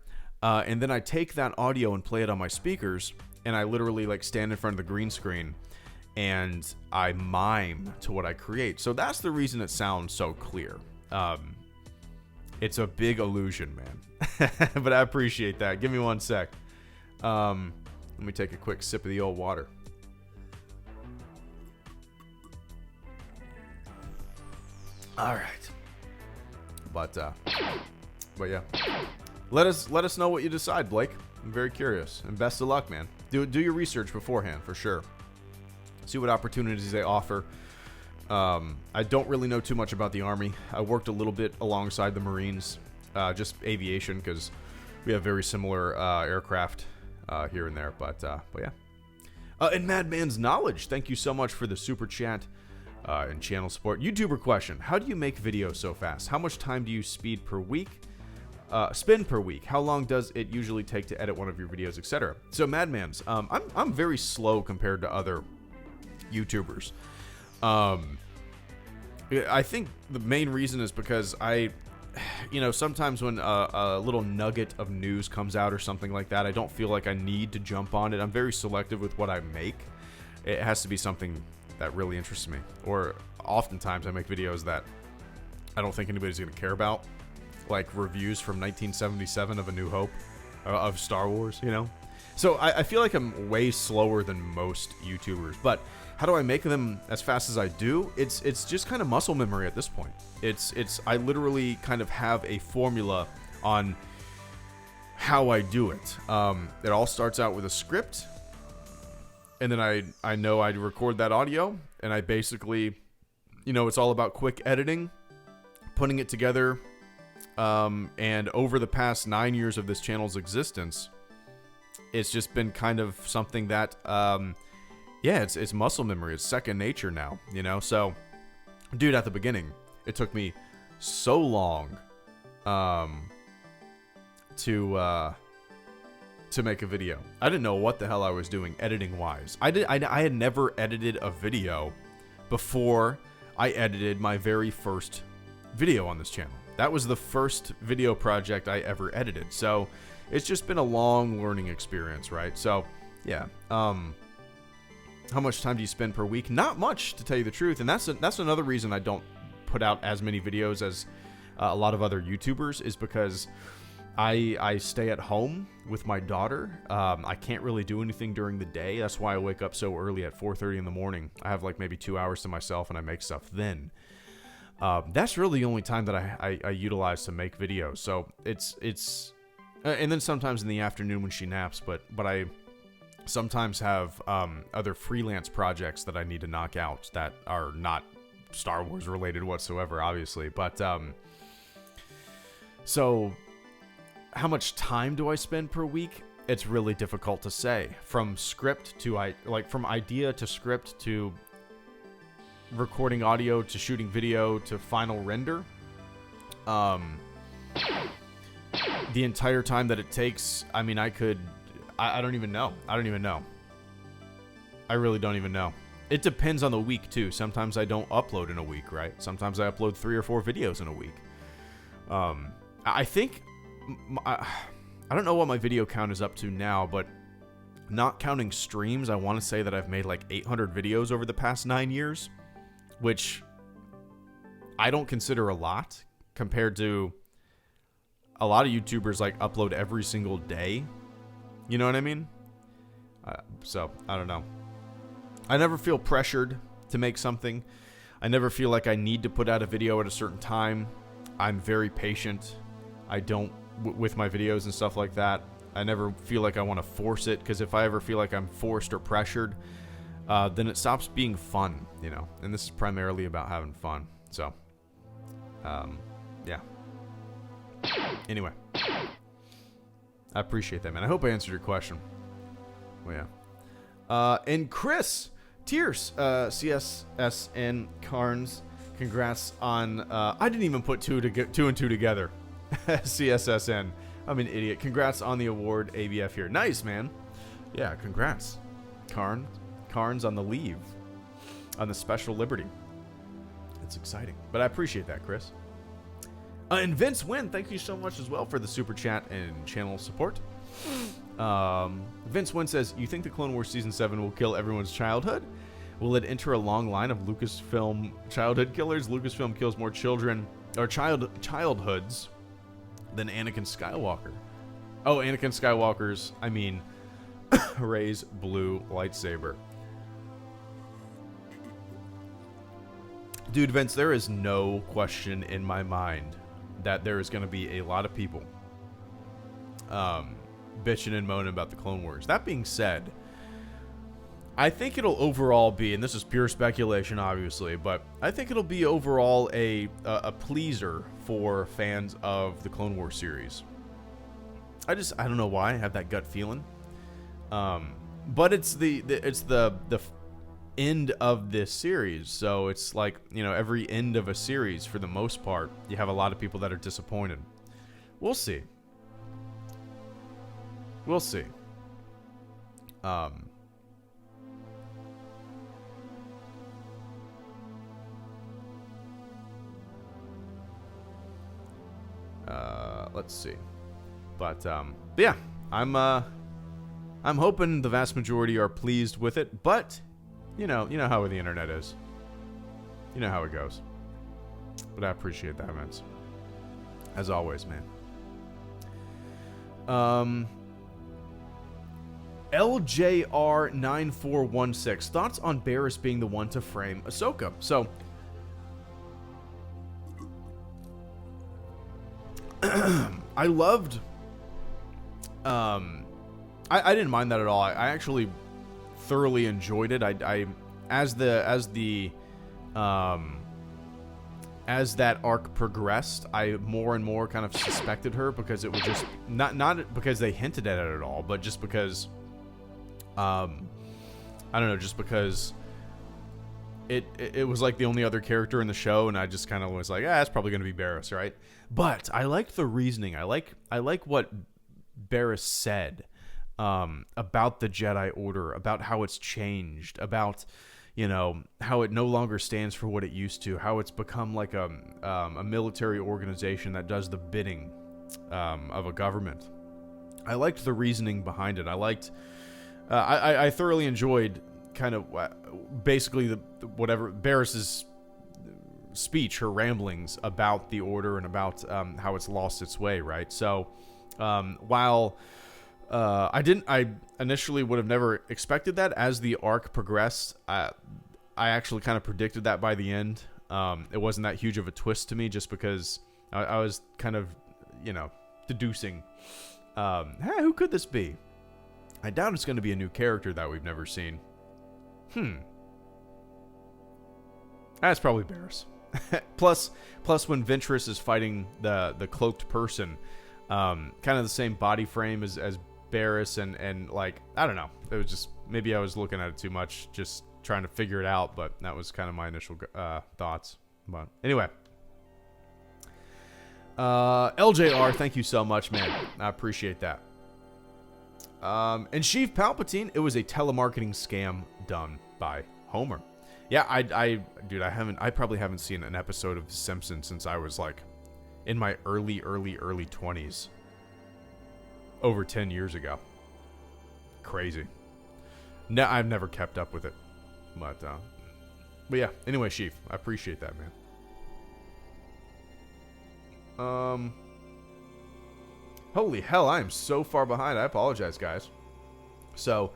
and then I take that audio and play it on my speakers, and I literally like stand in front of the green screen, and I mime to what I create. So that's the reason it sounds so clear. It's a big illusion, man. But I appreciate that. Give me 1 sec. Let me take a quick sip of the old water. All right, but yeah, let us know what you decide, Blake. I'm very curious, and best of luck, man. Do your research beforehand for sure. See what opportunities they offer. I don't really know too much about the Army. I worked a little bit alongside the Marines, just aviation, because we have very similar aircraft here and there. But yeah. And Madman's Knowledge, thank you so much for the super chat. And channel support. YouTuber question: how do you make videos so fast? How much time do you spend per week? How long does it usually take to edit one of your videos, etc.? So Madman's, I'm very slow compared to other YouTubers. I think the main reason is because sometimes when a little nugget of news comes out or something like that, I don't feel like I need to jump on it. I'm very selective with what I make. It has to be something that really interests me, or oftentimes I make videos that I don't think anybody's going to care about, like reviews from 1977 of A New Hope, of Star Wars, you know? So I feel like I'm way slower than most YouTubers, but how do I make them as fast as I do? It's just kind of muscle memory at this point. I literally kind of have a formula on how I do it. It all starts out with a script, and then I know I record that audio, and I basically, it's all about quick editing, putting it together, and over the past 9 years of this channel's existence, it's just been kind of something that, it's muscle memory. It's second nature now, So, dude, at the beginning, it took me so long to make a video. I didn't know what the hell I was doing editing wise. I had never edited a video before I edited my very first video on this channel. That was the first video project I ever edited. So it's just been a long learning experience, right? So yeah. How much time do you spend per week? Not much, to tell you the truth. And that's another reason I don't put out as many videos as a lot of other YouTubers, is because I stay at home with my daughter. I can't really do anything during the day. That's why I wake up so early at 4:30 in the morning. I have like maybe 2 hours to myself, and I make stuff then. That's really the only time that I utilize to make videos. So it's and then sometimes in the afternoon when she naps. But I sometimes have other freelance projects that I need to knock out that are not Star Wars related whatsoever, obviously. But so how much time do I spend per week? It's really difficult to say. From script to from idea to script to recording audio to shooting video to final render. The entire time that it takes, I mean, I don't even know. I really don't even know. It depends on the week too. Sometimes I don't upload in a week, right? Sometimes I upload 3 or 4 videos in a week. I think I don't know what my video count is up to now, but not counting streams, I want to say that I've made like 800 videos over the past 9 years, which I don't consider a lot compared to a lot of YouTubers like upload every single day. You know what I mean? So, I don't know. I never feel pressured to make something. I never feel like I need to put out a video at a certain time. I'm very patient. I don't, with my videos and stuff like that. I never feel like I want to force it, because if I ever feel like I'm forced or pressured, then it stops being fun, you know? And this is primarily about having fun. So, yeah. Anyway. I appreciate that, man. I hope I answered your question. Well, yeah. And Chris, Tears, CSSN Carnes, congrats on, I didn't even put two and two together. CSSN. I'm an idiot. Congrats on the award, ABF here. Nice, man. Yeah, congrats. Carnes on the leave. On the special liberty. It's exciting. But I appreciate that, Chris. And Vince Wynn, thank you so much as well for the super chat and channel support. Vince Wynn says, you think the Clone Wars Season 7 will kill everyone's childhood? Will it enter a long line of Lucasfilm childhood killers? Lucasfilm kills more children, or childhoods, than Anakin Skywalker. Oh, Anakin Skywalker's, I mean, Rey's blue lightsaber. Dude, Vince, there is no question in my mind that there is going to be a lot of people bitching and moaning about the Clone Wars. That being said, I think it'll overall be, and this is pure speculation, obviously, but I think it'll be overall a pleaser for fans of the Clone Wars series. I don't know why I have that gut feeling, but it's the end of this series, so it's like, you know, every end of a series, for the most part, you have a lot of people that are disappointed. We'll see. We'll see. Let's see. But yeah, I'm hoping the vast majority are pleased with it, but you know how the internet is. You know how it goes. But I appreciate that, Vince. As always, man. LJR9416. Thoughts on Barriss being the one to frame Ahsoka? So, I loved... I didn't mind that at all. I actually thoroughly enjoyed it. As that arc progressed, I more and more kind of suspected her, because it was just not because they hinted at it at all, but just because I don't know, just because it was like the only other character in the show, and I just kind of was like, it's probably going to be Barriss, right? But I liked the reasoning. I like what Barriss said about the Jedi Order, about how it's changed, about, you know, how it no longer stands for what it used to, how it's become like a military organization that does the bidding of a government. I liked the reasoning behind it. I thoroughly enjoyed kind of basically whatever Barriss's speech, her ramblings about the Order and about how it's lost its way, right? So While I initially would have never expected that. As the arc progressed, I actually kind of predicted that by the end. It wasn't that huge of a twist to me, just because I was kind of, deducing, hey, who could this be? I doubt it's going to be a new character that we've never seen. That's probably Barriss. plus when Ventress is fighting the cloaked person, kind of the same body frame as Barriss, and like, I don't know. It was just, maybe I was looking at it too much, just trying to figure it out, but that was kind of my initial thoughts. But anyway, LJR, thank you so much, man. I appreciate that. And Sheev Palpatine, it was a telemarketing scam done by Homer. Yeah, dude, I probably haven't seen an episode of The Simpsons since I was like in my early 20s. Over 10 years ago. Crazy. No, I've never kept up with it. But yeah, anyway, Sheev, I appreciate that, man. Holy hell, I am so far behind. I apologize, guys. So,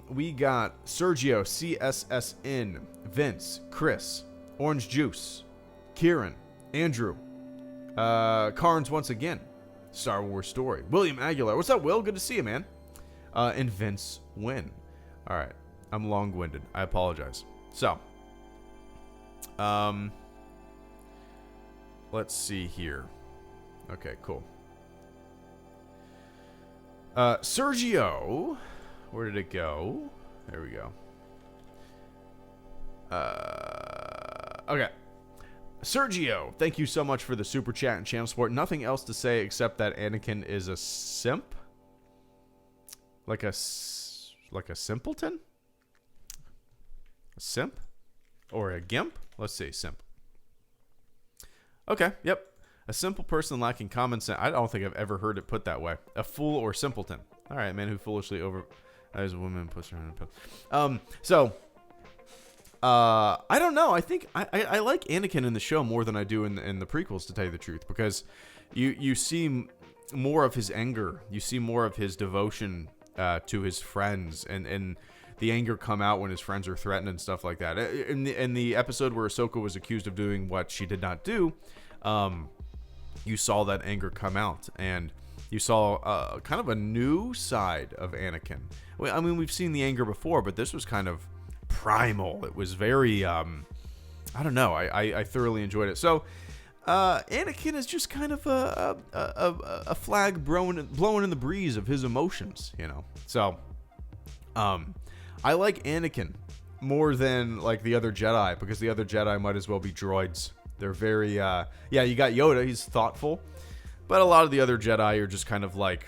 we got Sergio, CSSN, Vince, Chris, Orange Juice, Kieran, Andrew, Carnes once again, Star Wars Story, William Aguilar. What's up, Will? Good to see you, man. And Vince Wynn. All right. I'm long-winded. I apologize. So, let's see here. Okay, cool. Sergio, where did it go? There we go. Okay. Sergio, thank you so much for the super chat and channel support. Nothing else to say except that Anakin is a simp? Like a simpleton? A simp? Or a gimp? Let's see, simp. Okay, yep. A simple person lacking common sense. I don't think I've ever heard it put that way. A fool or simpleton. All right, man who foolishly as a woman and puts her on a pill. I don't know. I think I like Anakin in the show more than I do in the prequels, to tell you the truth, because you see more of his anger. You see more of his devotion to his friends, and the anger come out when his friends are threatened and stuff like that. In the episode where Ahsoka was accused of doing what she did not do, you saw that anger come out, and you saw kind of a new side of Anakin. I mean, we've seen the anger before, but this was kind of primal. It was very, I don't know. I thoroughly enjoyed it. So, Anakin is just kind of a flag blowing in the breeze of his emotions, So, I like Anakin more than like the other Jedi, because the other Jedi might as well be droids. They're very, yeah, you got Yoda, he's thoughtful, but a lot of the other Jedi are just kind of like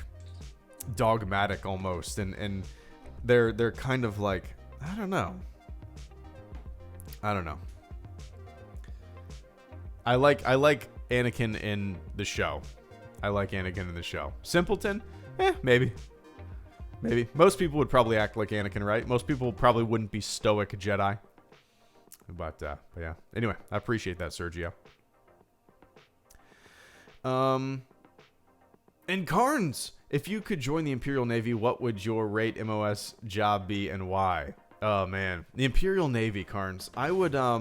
dogmatic almost, and they're kind of like, I don't know. I like Anakin in the show. Simpleton? Maybe. Most people would probably act like Anakin, right? Most people probably wouldn't be stoic Jedi. But yeah. Anyway, I appreciate that, Sergio. And Carnes, if you could join the Imperial Navy, what would your rate MOS job be and why? Oh, man. The Imperial Navy, Carnes. I would, oh,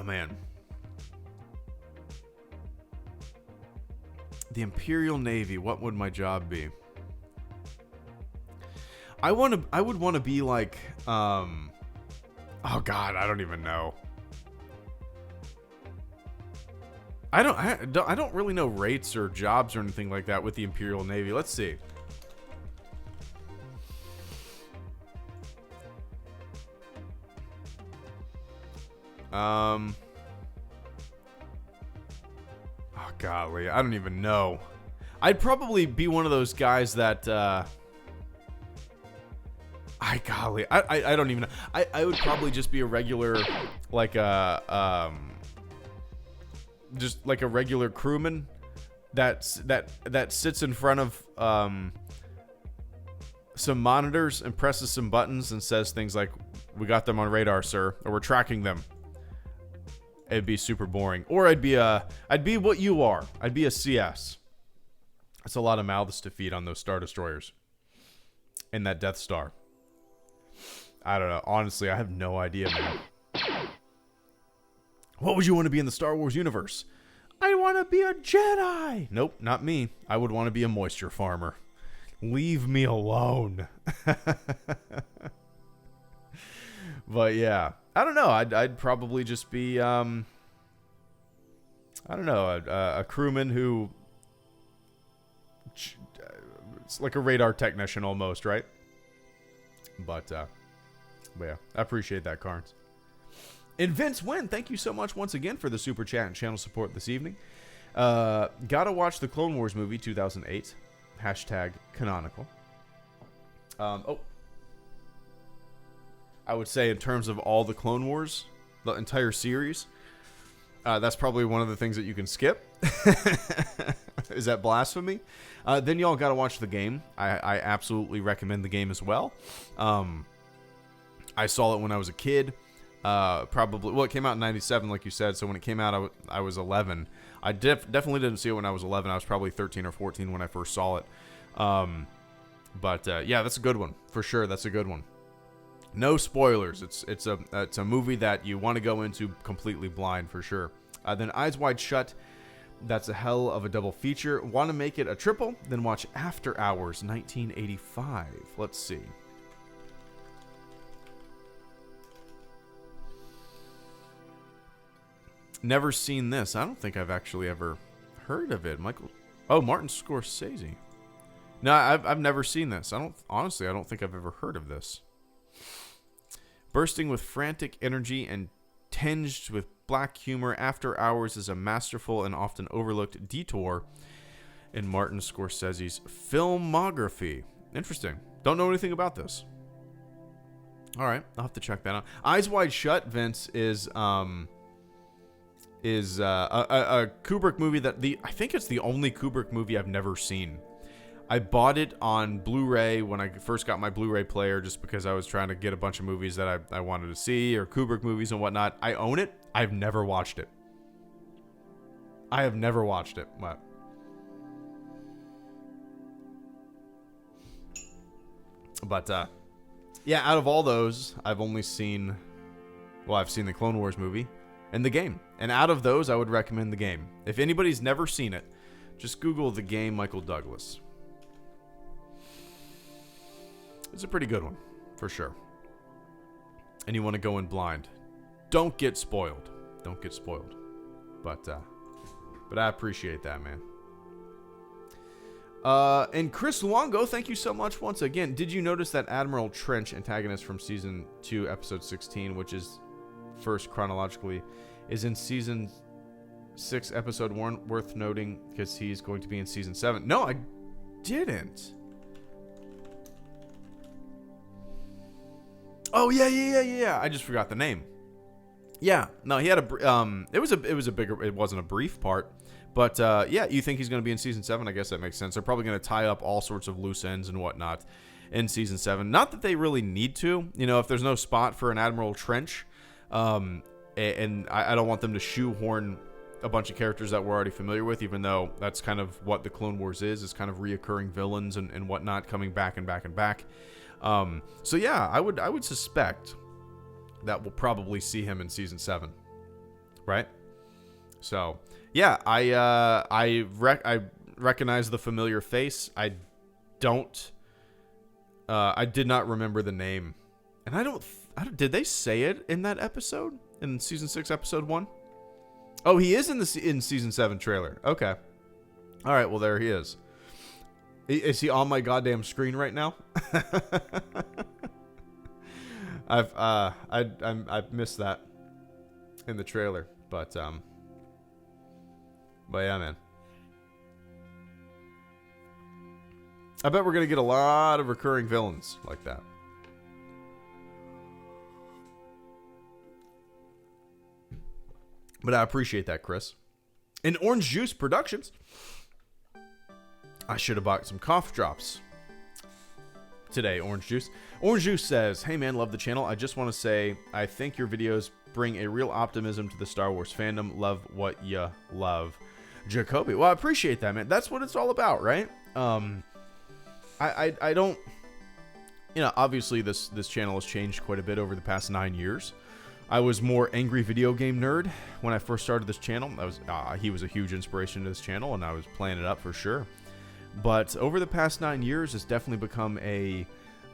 man. The Imperial Navy, what would my job be? I would want to be like, oh God, I don't even know. I don't really know rates or jobs or anything like that with the Imperial Navy. Let's see. Oh golly, I don't even know. I'd probably be one of those guys that I don't even know. I would probably just be a regular, like just like a regular crewman that sits in front of some monitors and presses some buttons and says things like we got them on radar, sir, or we're tracking them. It'd be super boring. Or I'd be what you are. I'd be a CS. That's a lot of mouths to feed on those Star Destroyers. And that Death Star. I don't know. Honestly, I have no idea, man. What would you want to be in the Star Wars universe? I want to be a Jedi. Nope, not me. I would want to be a moisture farmer. Leave me alone. But yeah, I don't know. I'd probably just be, I don't know, a crewman who, it's like a radar technician almost, right? But yeah, I appreciate that, Carnes. And Vince Wynn, thank you so much once again for the super chat and channel support this evening. Gotta watch the Clone Wars movie 2008. Hashtag canonical. I would say in terms of all the Clone Wars, the entire series, that's probably one of the things that you can skip. Is that blasphemy? Then y'all gotta watch the game. I absolutely recommend the game as well. I saw it when I was a kid. Probably, well, it came out in 97, like you said, so when it came out, I was 11. I definitely didn't see it when I was 11. I was probably 13 or 14 when I first saw it. But yeah, that's a good one, for sure. That's a good one. No spoilers. It's a movie that you want to go into completely blind, for sure. Then Eyes Wide Shut. That's a hell of a double feature. Want to make it a triple? Then watch After Hours 1985. Let's see. Never seen this. I don't think I've actually ever heard of it. Martin Scorsese. No, I've never seen this. I don't think I've ever heard of this. Bursting with frantic energy and tinged with black humor, After Hours is a masterful and often overlooked detour in Martin Scorsese's filmography. Interesting. Don't know anything about this. All right, I'll have to check that out. Eyes Wide Shut, Vince, is a Kubrick movie that I think it's the only Kubrick movie I've never seen. I bought it on Blu-ray when I first got my Blu-ray player, just because I was trying to get a bunch of movies that I wanted to see, or Kubrick movies and whatnot. I own it. I've never watched it. But yeah, out of all those, I've seen the Clone Wars movie and the game. And out of those, I would recommend the game. If anybody's never seen it, just Google the game Michael Douglas. It's a pretty good one, for sure. And you want to go in blind. Don't get spoiled. But I appreciate that, man. And Chris Longo, thank you so much once again. Did you notice that Admiral Trench, antagonist from Season 2, Episode 16, which is first chronologically, is in Season 6, Episode 1, worth noting, because he's going to be in Season 7. No, I didn't. Oh, yeah. I just forgot the name. Yeah, no, he had it wasn't a brief part, but yeah, you think he's going to be in Season 7? I guess that makes sense. They're probably going to tie up all sorts of loose ends and whatnot in Season 7. Not that they really need to. If there's no spot for an Admiral Trench, and I don't want them to shoehorn a bunch of characters that we're already familiar with, even though that's kind of what the Clone Wars is kind of reoccurring villains and whatnot coming back and back and back. So yeah, I would suspect that we'll probably see him in Season 7, right? So yeah, I recognize the familiar face. I did not remember the name, and I don't. Did they say it in that episode in Season 6, Episode 1? Oh, he is in Season 7 trailer. Okay, all right. Well, there he is. Is he on my goddamn screen right now? I've missed that in the trailer, but yeah, man. I bet we're gonna get a lot of recurring villains like that. But I appreciate that, Chris. In Orange Juice Productions, I should have bought some cough drops. today, Orange Juice. Orange Juice says, hey man, love the channel. I just want to say I think your videos bring a real optimism to the Star Wars fandom. Love what you love. Jacoby. Well, I appreciate that, man. That's what it's all about, right? I don't, you know, obviously this channel has changed quite a bit over the past 9 years. I was more angry video game nerd when I first started this channel. He was a huge inspiration to this channel, and I was playing it up for sure. But over the past 9 years, it's definitely become a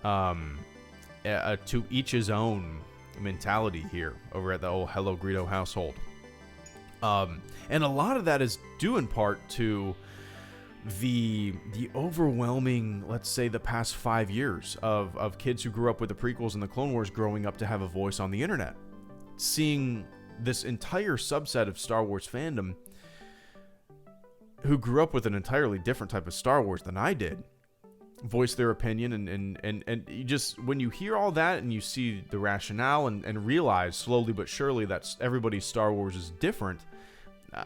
to each his own mentality here over at the old HelloGreedo household. And a lot of that is due in part to the overwhelming, let's say, the past 5 years of kids who grew up with the prequels and the Clone Wars growing up to have a voice on the internet. Seeing this entire subset of Star Wars fandom who grew up with an entirely different type of Star Wars than I did voice their opinion, and you just, when you hear all that and you see the rationale and realize slowly but surely that everybody's Star Wars is different,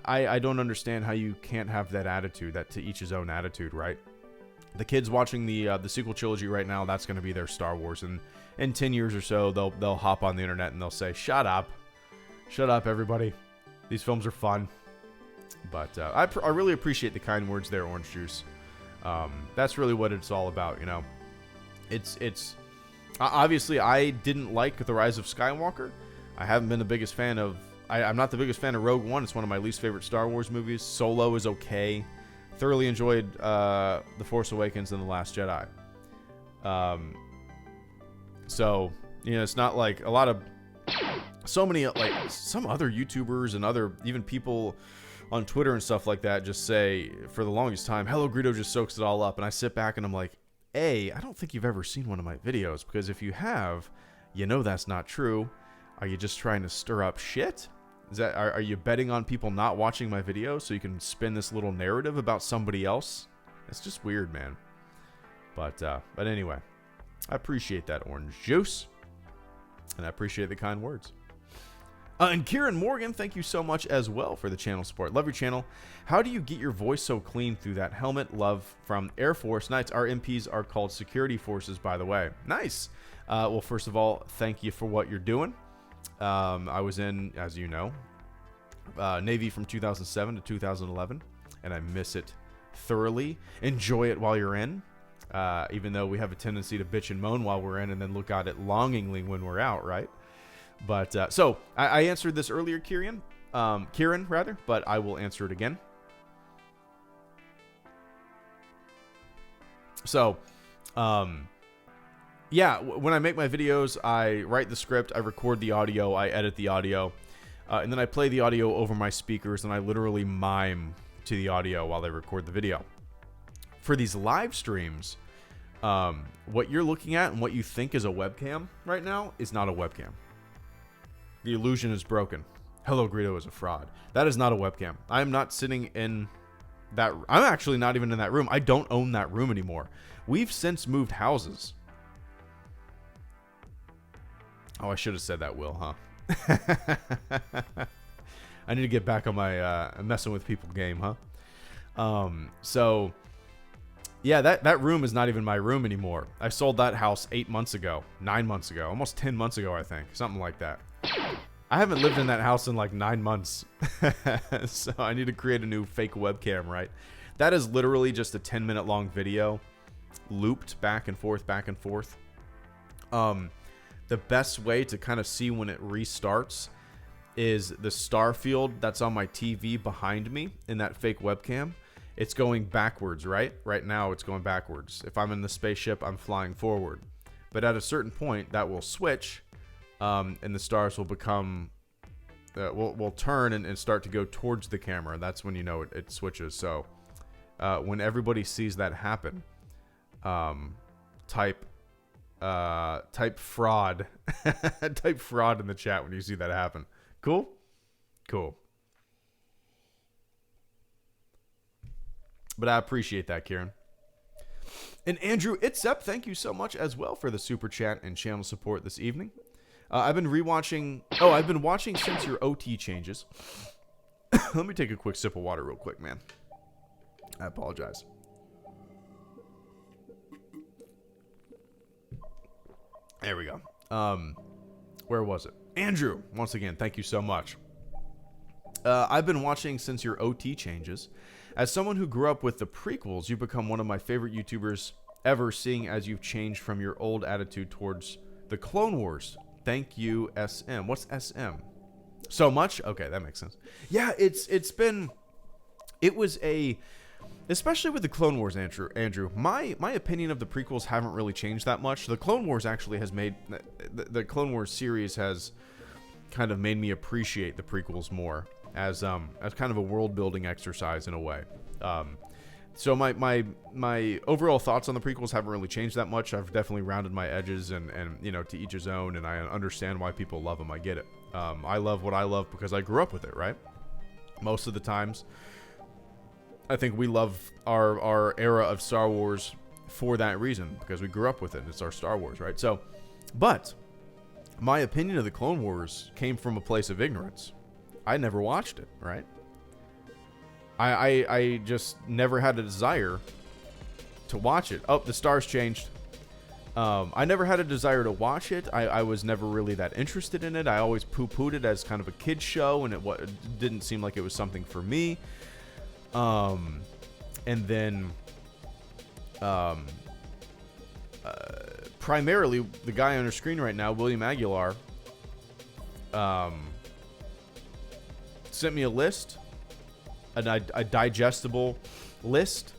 I don't understand how you can't have that attitude, that to each his own attitude, right? The kids watching the sequel trilogy right now, that's going to be their Star Wars, and in 10 years or so, they'll hop on the internet and they'll say, shut up, everybody, these films are fun. But I really appreciate the kind words there, Orange Juice. That's really what it's all about, you know. It's obviously, I didn't like The Rise of Skywalker. I haven't been the biggest fan of, I'm not the biggest fan of Rogue One. It's one of my least favorite Star Wars movies. Solo is okay. Thoroughly enjoyed The Force Awakens and The Last Jedi. So, you know, it's not like a lot of, so many, like some other YouTubers and other, even people on Twitter and stuff like that just say, for the longest time, HelloGreedo just soaks it all up. And I sit back and I'm like, I don't think you've ever seen one of my videos, because if you have, you know that's not true. Are you just trying to stir up shit? Are you betting on people not watching my videos so you can spin this little narrative about somebody else? It's just weird, man. But anyway, I appreciate that, Orange Juice, and I appreciate the kind words. And Kieran Morgan, thank you so much as well for the channel support. Love your channel. How do you get your voice so clean through that helmet? Love from Air Force Knights. Our MPs are called security forces, by the way. Nice. Well, first of all, thank you for what you're doing. I was in, as you know, Navy from 2007 to 2011, and I miss it thoroughly. Enjoy it while you're in, even though we have a tendency to bitch and moan while we're in and then look at it longingly when we're out, right? But so I answered this earlier, Kieran, but I will answer it again. So, yeah, when I make my videos, I write the script, I record the audio, I edit the audio, and then I play the audio over my speakers, and I literally mime to the audio while I record the video. For these live streams, what you're looking at and what you think is a webcam right now is not a webcam. The illusion is broken. HelloGreedo is a fraud. That is not a webcam. I am not sitting in that. I'm actually not even in that room. I don't own that room anymore. We've since moved houses. Oh, I should have said that, Will, huh? I need to get back on my messing with people game, huh? So, yeah, that room is not even my room anymore. I sold that house 8 months ago, 9 months ago, almost 10 months ago, I think. Something like that. I haven't lived in that house in like 9 months. So I need to create a new fake webcam, right? That is literally just a 10-minute long video looped back and forth, back and forth. The best way to kind of see when it restarts is the star field that's on my TV behind me in that fake webcam. It's going backwards, right? Right now it's going backwards. If I'm in the spaceship, I'm flying forward. But at a certain point, that will switch, and the stars will become, will turn and start to go towards the camera. That's when you know it switches. So when everybody sees that happen, type fraud, type fraud in the chat when you see that happen. Cool? Cool. But I appreciate that, Kieran. And Andrew Itzep, thank you so much as well for the super chat and channel support this evening. I've been rewatching. Oh, I've been watching since your OT changes. Let me take a quick sip of water real quick, man. I apologize. There we go. Where was it? Andrew, once again, thank you so much. I've been watching since your OT changes. As someone who grew up with the prequels, you've become one of my favorite YouTubers ever, seeing as you've changed from your old attitude towards the Clone Wars. Thank you, SM. What's SM? So much? Okay, that makes sense. Yeah, it was a, especially with the Clone Wars, Andrew, my opinion of the prequels haven't really changed that much. The Clone Wars actually has made, the Clone Wars series has kind of made me appreciate the prequels more as kind of a world building exercise in a way. So my overall thoughts on the prequels haven't really changed that much. I've definitely rounded my edges and you know, to each his own, and I understand why people love them. I get it. I love what I love because I grew up with it, right? Most of the times, I think we love our era of Star Wars for that reason, because we grew up with it. It's our Star Wars, right? So, but my opinion of the Clone Wars came from a place of ignorance. I never watched it, right? I just never had a desire to watch it. Oh, the stars changed. I never had a desire to watch it. I was never really that interested in it. I always poo-pooed it as kind of a kid's show, and it didn't seem like it was something for me. And then, primarily, the guy on your screen right now, William Aguilar, sent me a list, a digestible list,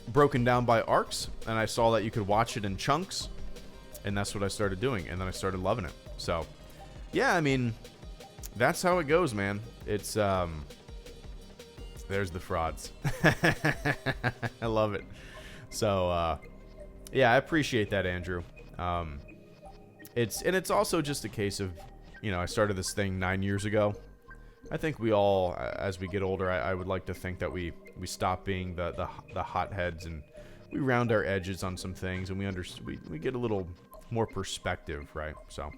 broken down by arcs, and I saw that you could watch it in chunks, and that's what I started doing, and then I started loving it. So, yeah, I mean, that's how it goes, man. It's, there's the frauds. I love it. So, yeah, I appreciate that, Andrew. It's also just a case of, you know, I started this thing 9 years ago. I think we all, as we get older, I would like to think that we stop being the hotheads, and we round our edges on some things, and we get a little more perspective, right? So,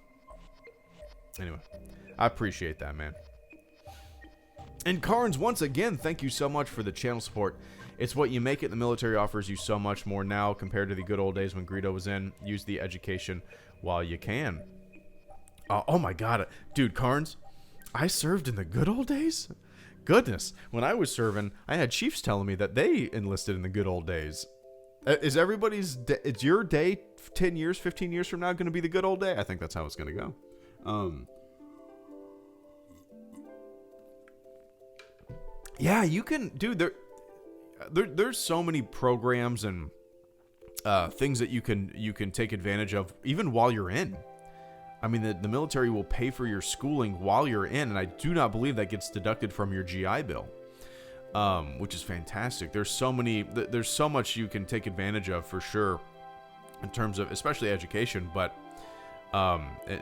anyway, I appreciate that, man. And Carnes, once again, thank you so much for the channel support. It's what you make it. The military offers you so much more now compared to the good old days when Greedo was in. Use the education while you can. Oh my god, dude, Carnes, I served in the good old days? Goodness, when I was serving, I had chiefs telling me that they enlisted in the good old days. Is it's your day 10 years, 15 years from now going to be the good old day? I think that's how it's going to go. Yeah, you can, dude, there's so many programs and things that you can take advantage of even while you're in. I mean, the military will pay for your schooling while you're in, and I do not believe that gets deducted from your GI Bill, which is fantastic. There's so much you can take advantage of for sure in terms of, especially education, but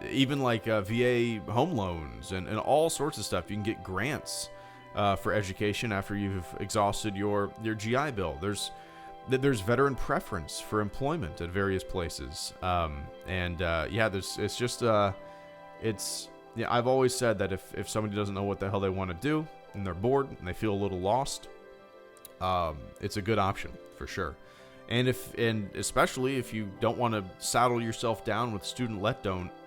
even like VA home loans and all sorts of stuff. You can get grants for education after you've exhausted your GI Bill. There's veteran preference for employment at various places. Yeah, I've always said that if somebody doesn't know what the hell they want to do and they're bored and they feel a little lost, it's a good option for sure. And especially if you don't want to saddle yourself down with student letdowns,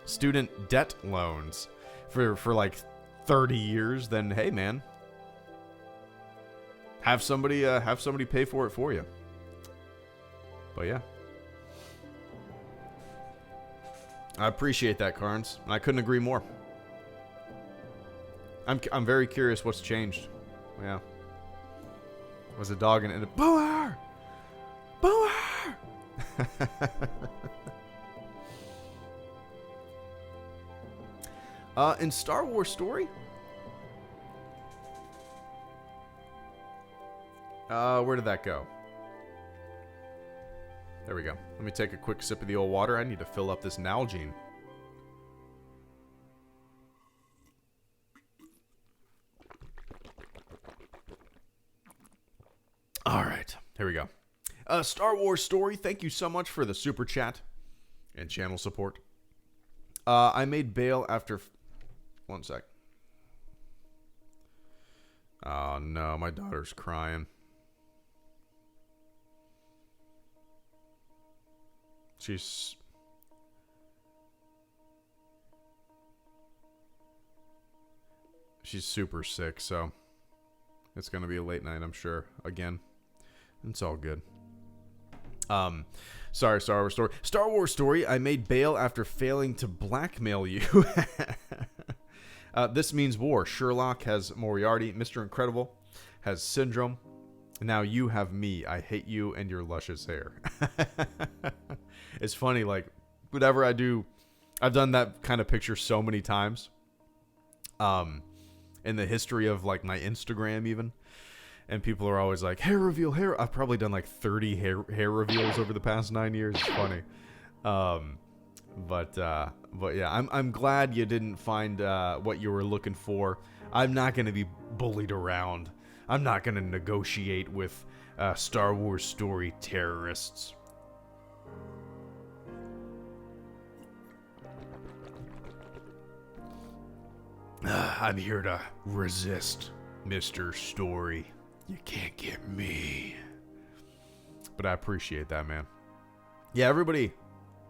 student debt loans for like 30 years, then hey, man, have somebody pay for it for you. But yeah, I appreciate that, Carnes, and I couldn't agree more. I'm very curious what's changed. Yeah, was a dog and a booer. In Star Wars story? Where did that go? There we go. Let me take a quick sip of the old water. I need to fill up this Nalgene. All right, here we go. Star Wars story. Thank you so much for the super chat and channel support. I made bail after... One sec. Oh no, my daughter's crying. She's super sick, so it's gonna be a late night, I'm sure. Again, it's all good. Sorry, Star Wars story. Star Wars story. I made bail after failing to blackmail you. This means war. Sherlock has Moriarty. Mr. Incredible has Syndrome. Now you have me. I hate you and your luscious hair. It's funny, like, whatever I do, I've done that kind of picture so many times. In the history of, like, my Instagram even. And people are always like, hair reveal, hair. I've probably done like 30 hair reveals over the past 9 years. It's funny. But yeah, I'm glad you didn't find what you were looking for. I'm not going to be bullied around. I'm not going to negotiate with Star Wars story terrorists. I'm here to resist, Mr. Story. You can't get me. But I appreciate that, man. Yeah, everybody,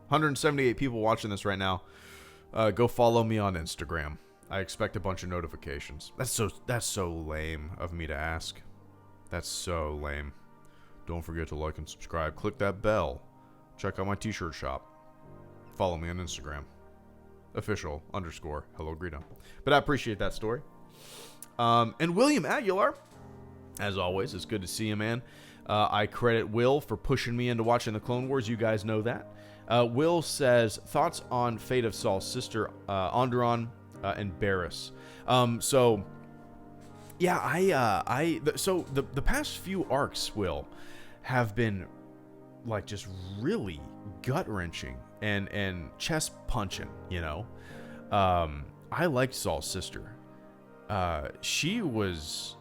178 people watching this right now. Go follow me on Instagram. I expect a bunch of notifications. That's so lame of me to ask. That's so lame. Don't forget to like and subscribe. Click that bell. Check out my t-shirt shop. Follow me on Instagram. official_HelloGreedo. But I appreciate that story. And William Aguilar, as always, it's good to see you, man. I credit Will for pushing me into watching the Clone Wars. You guys know that. Will says, thoughts on fate of Saul's sister, Onderon, and Barriss. So, yeah, so the past few arcs, Will, have been, like, just really gut-wrenching and chest-punching, you know? I liked Saul's sister. She was...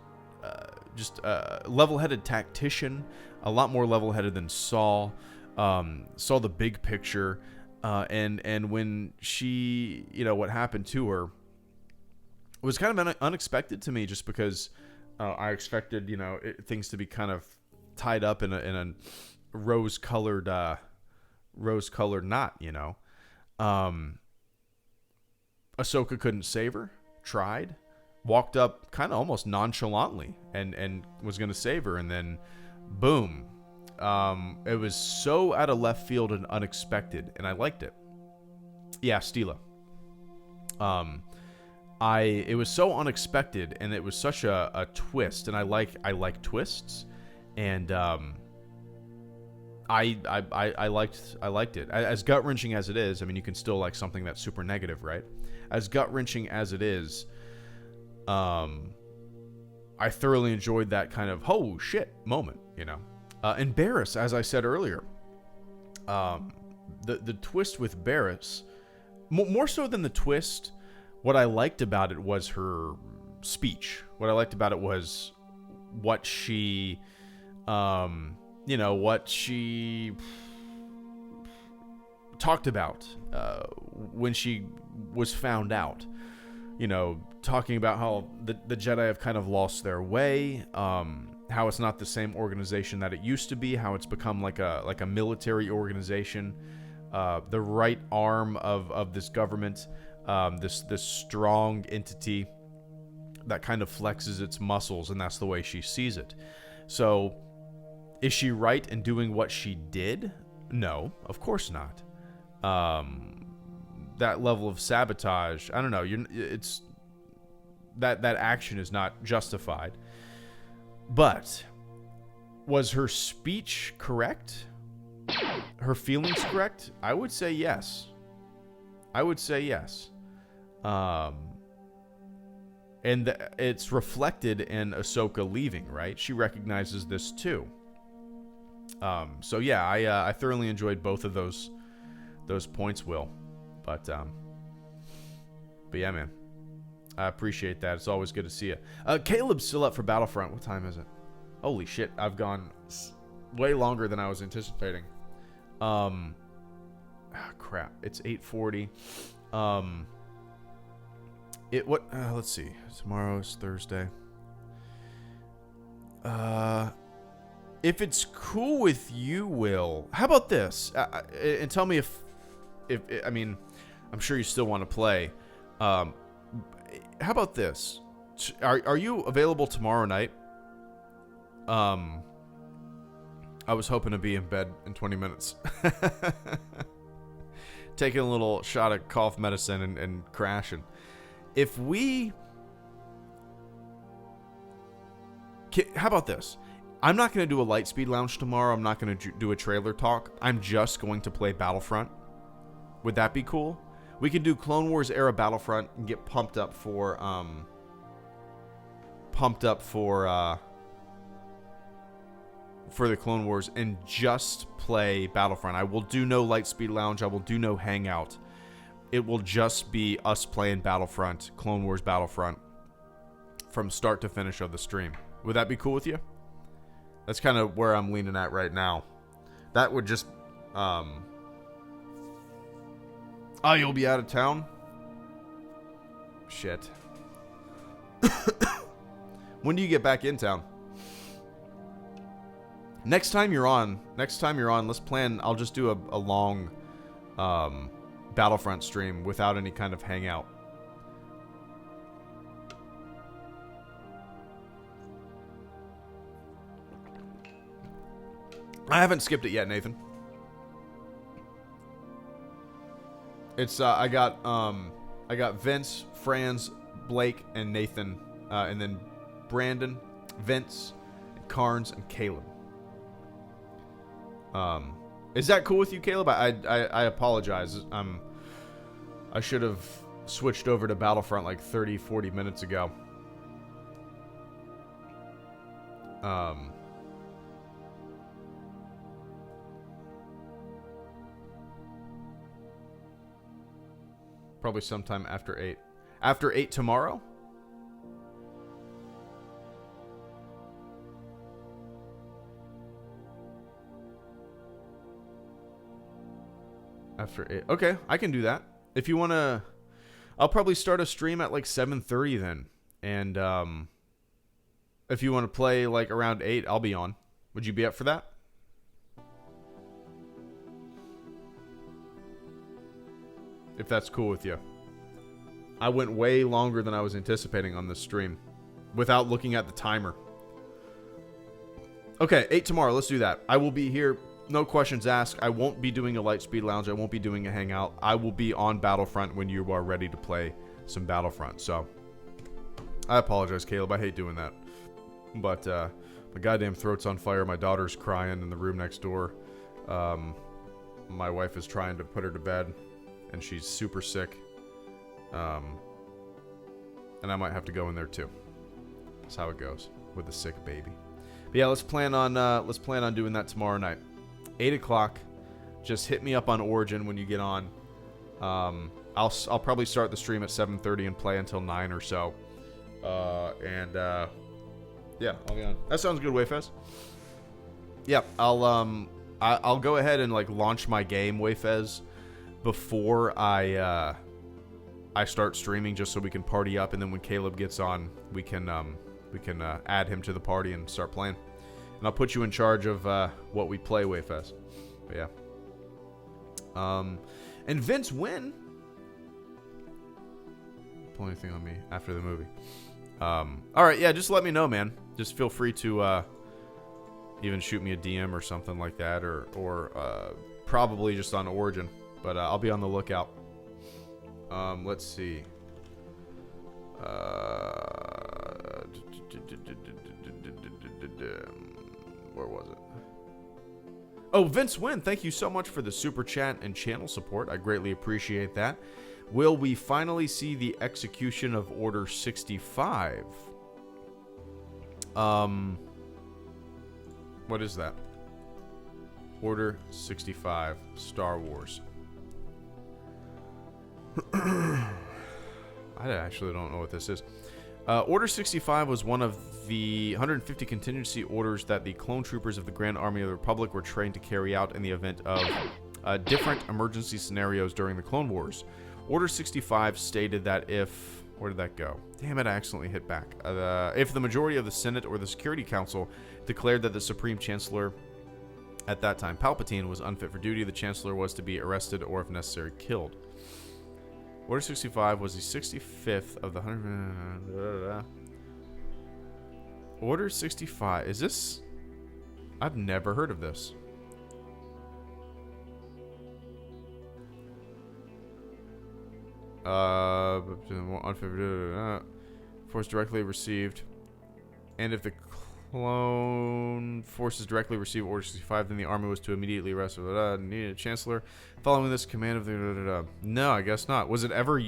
just a level-headed tactician, a lot more level-headed than Saul. Saw the big picture, and when she, you know, what happened to her was kind of unexpected to me, just because I expected, you know, things to be kind of tied up in a rose-colored knot, you know. Ahsoka couldn't save her, tried. Walked up kind of almost nonchalantly and was going to save her, and then boom. It was so out of left field and unexpected, and I liked it. Yeah, Stila. It was so unexpected, and it was such a twist, and I like twists, and I liked it. As gut-wrenching as it is, I mean, you can still like something that's super negative, right? As gut-wrenching as it is, I thoroughly enjoyed that kind of oh shit moment, you know. And Barriss, as I said earlier, the twist with Barriss, more so than the twist, what I liked about it was her speech. What I liked about it was what she, you know, what she talked about when she was found out. You know, talking about how the Jedi have kind of lost their way, how it's not the same organization that it used to be, how it's become like a military organization, the right arm of this government, this strong entity that kind of flexes its muscles, and that's the way she sees it. So, is she right in doing what she did? No, of course not. That level of sabotage, I don't know. It's that action is not justified. But was her speech correct? Her feelings correct? I would say yes. And it's reflected in Ahsoka leaving, right? She recognizes this too. So yeah, I thoroughly enjoyed both of those points, Will. But yeah, man. I appreciate that. It's always good to see you. Caleb's still up for Battlefront. What time is it? Holy shit, I've gone way longer than I was anticipating. Crap. It's 8:40. Let's see. Tomorrow's Thursday. If it's cool with you, Will, how about this? And tell me if I mean, I'm sure you still want to play. How about this? Are you available tomorrow night? I was hoping to be in bed in 20 minutes. Taking a little shot of cough medicine and crashing. If we... How about this? I'm not going to do a Lightspeed Lounge tomorrow. I'm not going to do a trailer talk. I'm just going to play Battlefront. Would that be cool? We could do Clone Wars era Battlefront and get pumped up for the Clone Wars and just play Battlefront. I will do no Lightspeed Lounge. I will do no Hangout. It will just be us playing Battlefront, Clone Wars Battlefront, from start to finish of the stream. Would that be cool with you? That's kind of where I'm leaning at right now. That would just... Oh, you'll be out of town? Shit. When do you get back in town? Next time you're on, let's plan... I'll just do a long Battlefront stream without any kind of hangout. I haven't skipped it yet, Nathan. It's I got Vince, Franz, Blake, and Nathan, and then Brandon, Vince, Carnes, and Caleb. Is that cool with you, Caleb? I apologize. I should have switched over to Battlefront like 30, 40 minutes ago. Probably sometime after 8. After 8 tomorrow? After 8. Okay, I can do that. If you want to... I'll probably start a stream at like 7:30 then. And if you want to play like around 8, I'll be on. Would you be up for that? If that's cool with you. I went way longer than I was anticipating on this stream without looking at the timer. Okay, 8 tomorrow. Let's do that. I will be here. No questions asked. I won't be doing a Lightspeed Lounge. I won't be doing a Hangout. I will be on Battlefront when you are ready to play some Battlefront. So, I apologize, Caleb. I hate doing that. But, my goddamn throat's on fire. My daughter's crying in the room next door. My wife is trying to put her to bed. And she's super sick. And I might have to go in there too. That's how it goes with a sick baby. But yeah, let's plan on doing that tomorrow night. 8 o'clock. Just hit me up on Origin when you get on. I'll probably start the stream at 7:30 and play until 9 or so. Yeah, I'll be on. That sounds good, Wayfez. Yeah, I'll go ahead and like launch my game, Wayfez, before I start streaming, just so we can party up, and then when Caleb gets on, we can add him to the party and start playing. And I'll put you in charge of what we play, Wayfest. But yeah. And Vince, when? Pull anything on me after the movie. All right, yeah, just let me know, man. Just feel free to even shoot me a DM or something like that, or probably just on Origin. But I'll be on the lookout. Let's see. Where was it? Oh, Vince Wynn, thank you so much for the super chat and channel support. I greatly appreciate that. Will we finally see the execution of Order 65? What is that? Order 65, Star Wars. I actually don't know what this is. Order 65 was one of the 150 contingency orders that the clone troopers of the Grand Army of the Republic were trained to carry out in the event of different emergency scenarios during the Clone Wars. Order 65 stated that if Where did that go? Damn it, I accidentally hit back. If the majority of the Senate or the Security Council declared that the Supreme Chancellor at that time, Palpatine, was unfit for duty, the Chancellor was to be arrested or, if necessary, killed. Order 65 was the 65th of the 100... Order 65. Is this... I've never heard of this. Force directly received. And if the clone forces directly receive Order 65, then the army was to immediately arrest needed a chancellor. Following this command of the... No, I guess not. Was it ever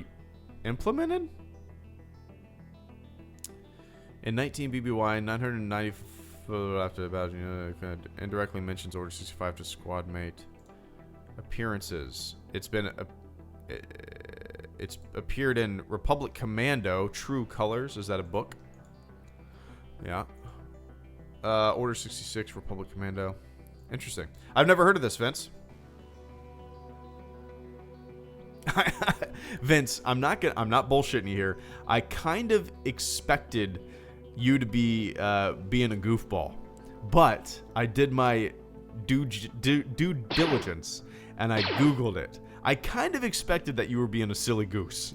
implemented? In 19 BBY, 990 after about indirectly mentions Order 65 to squad mate appearances. It's appeared in Republic Commando, True Colors. Is that a book? Yeah. Order 66, Republic Commando. Interesting. I've never heard of this, Vince. Vince, I'm not bullshitting you here. I kind of expected you to be being a goofball, but I did my due diligence and I Googled it. I kind of expected that you were being a silly goose.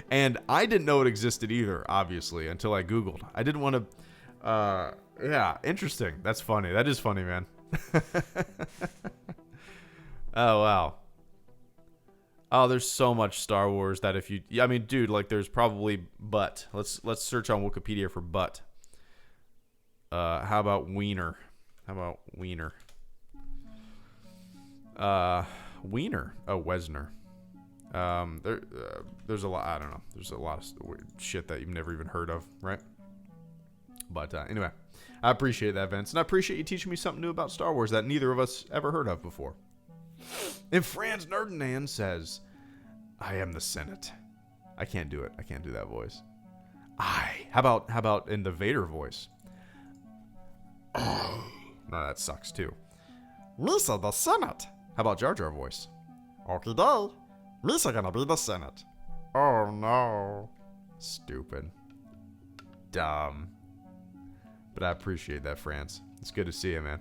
And I didn't know it existed either, obviously, until I Googled. I didn't want to... yeah, interesting. That's funny. That is funny, man. Oh, wow. Oh, there's so much Star Wars that if you... I mean, dude, like, there's probably butt. Let's search on Wikipedia for butt. How about wiener? Wiener. Oh, Wesner. There's a lot. I don't know. There's a lot of weird shit that you've never even heard of, right? But anyway, I appreciate that, Vince, and I appreciate you teaching me something new about Star Wars that neither of us ever heard of before. And Franz Nerdenan says, "I am the Senate." I can't do it. I can't do that voice. How about in the Vader voice? No, that sucks too. Misa the Senate. How about Jar Jar voice? Okay, day. Misa gonna be the Senate. Oh no. Stupid. Dumb. But I appreciate that, France. It's good to see you, man.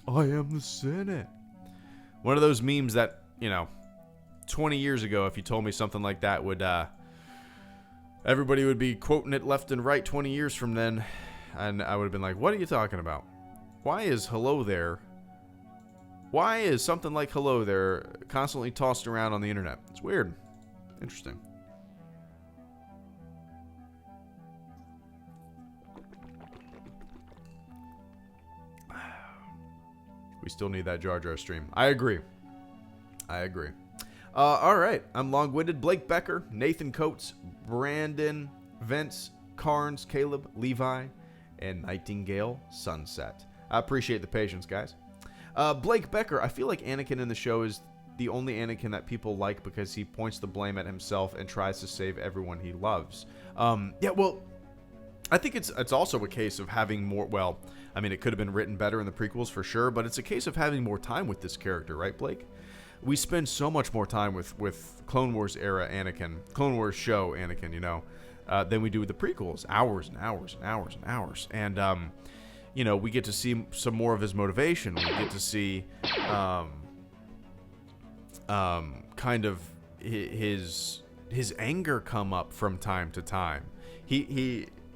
I am the Senate. One of those memes that, 20 years ago, if you told me something like that would, everybody would be quoting it left and right 20 years from then. And I would have been like, what are you talking about? Why is hello there? Why is something like hello there constantly tossed around on the internet? It's weird. Interesting. We still need that Jar Jar stream. I agree. All right. I'm long-winded. Blake Becker, Nathan Coates, Brandon, Vince, Carnes, Caleb, Levi, and Nightingale Sunset. I appreciate the patience, guys. Blake Becker, I feel like Anakin in the show is the only Anakin that people like because he points the blame at himself and tries to save everyone he loves. Yeah, well, I think it's also a case of having more, well, I mean, it could have been written better in the prequels for sure, but it's a case of having more time with this character, right, Blake? We spend so much more time with Clone Wars era Anakin, Clone Wars show Anakin, than we do with the prequels. Hours and hours and hours and hours. And, we get to see some more of his motivation. We get to see kind of his anger come up from time to time.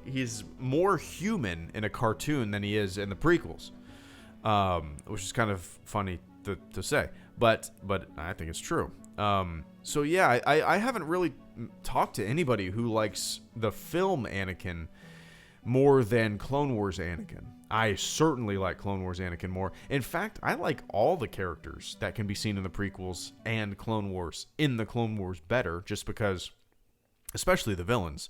He's more human in a cartoon than he is in the prequels, which is kind of funny to say, but I think it's true. So yeah, I haven't really talked to anybody who likes the film Anakin more than Clone Wars Anakin. I certainly like Clone Wars Anakin more. In fact, I like all the characters that can be seen in the prequels and Clone Wars in the Clone Wars better, just because, especially the villains,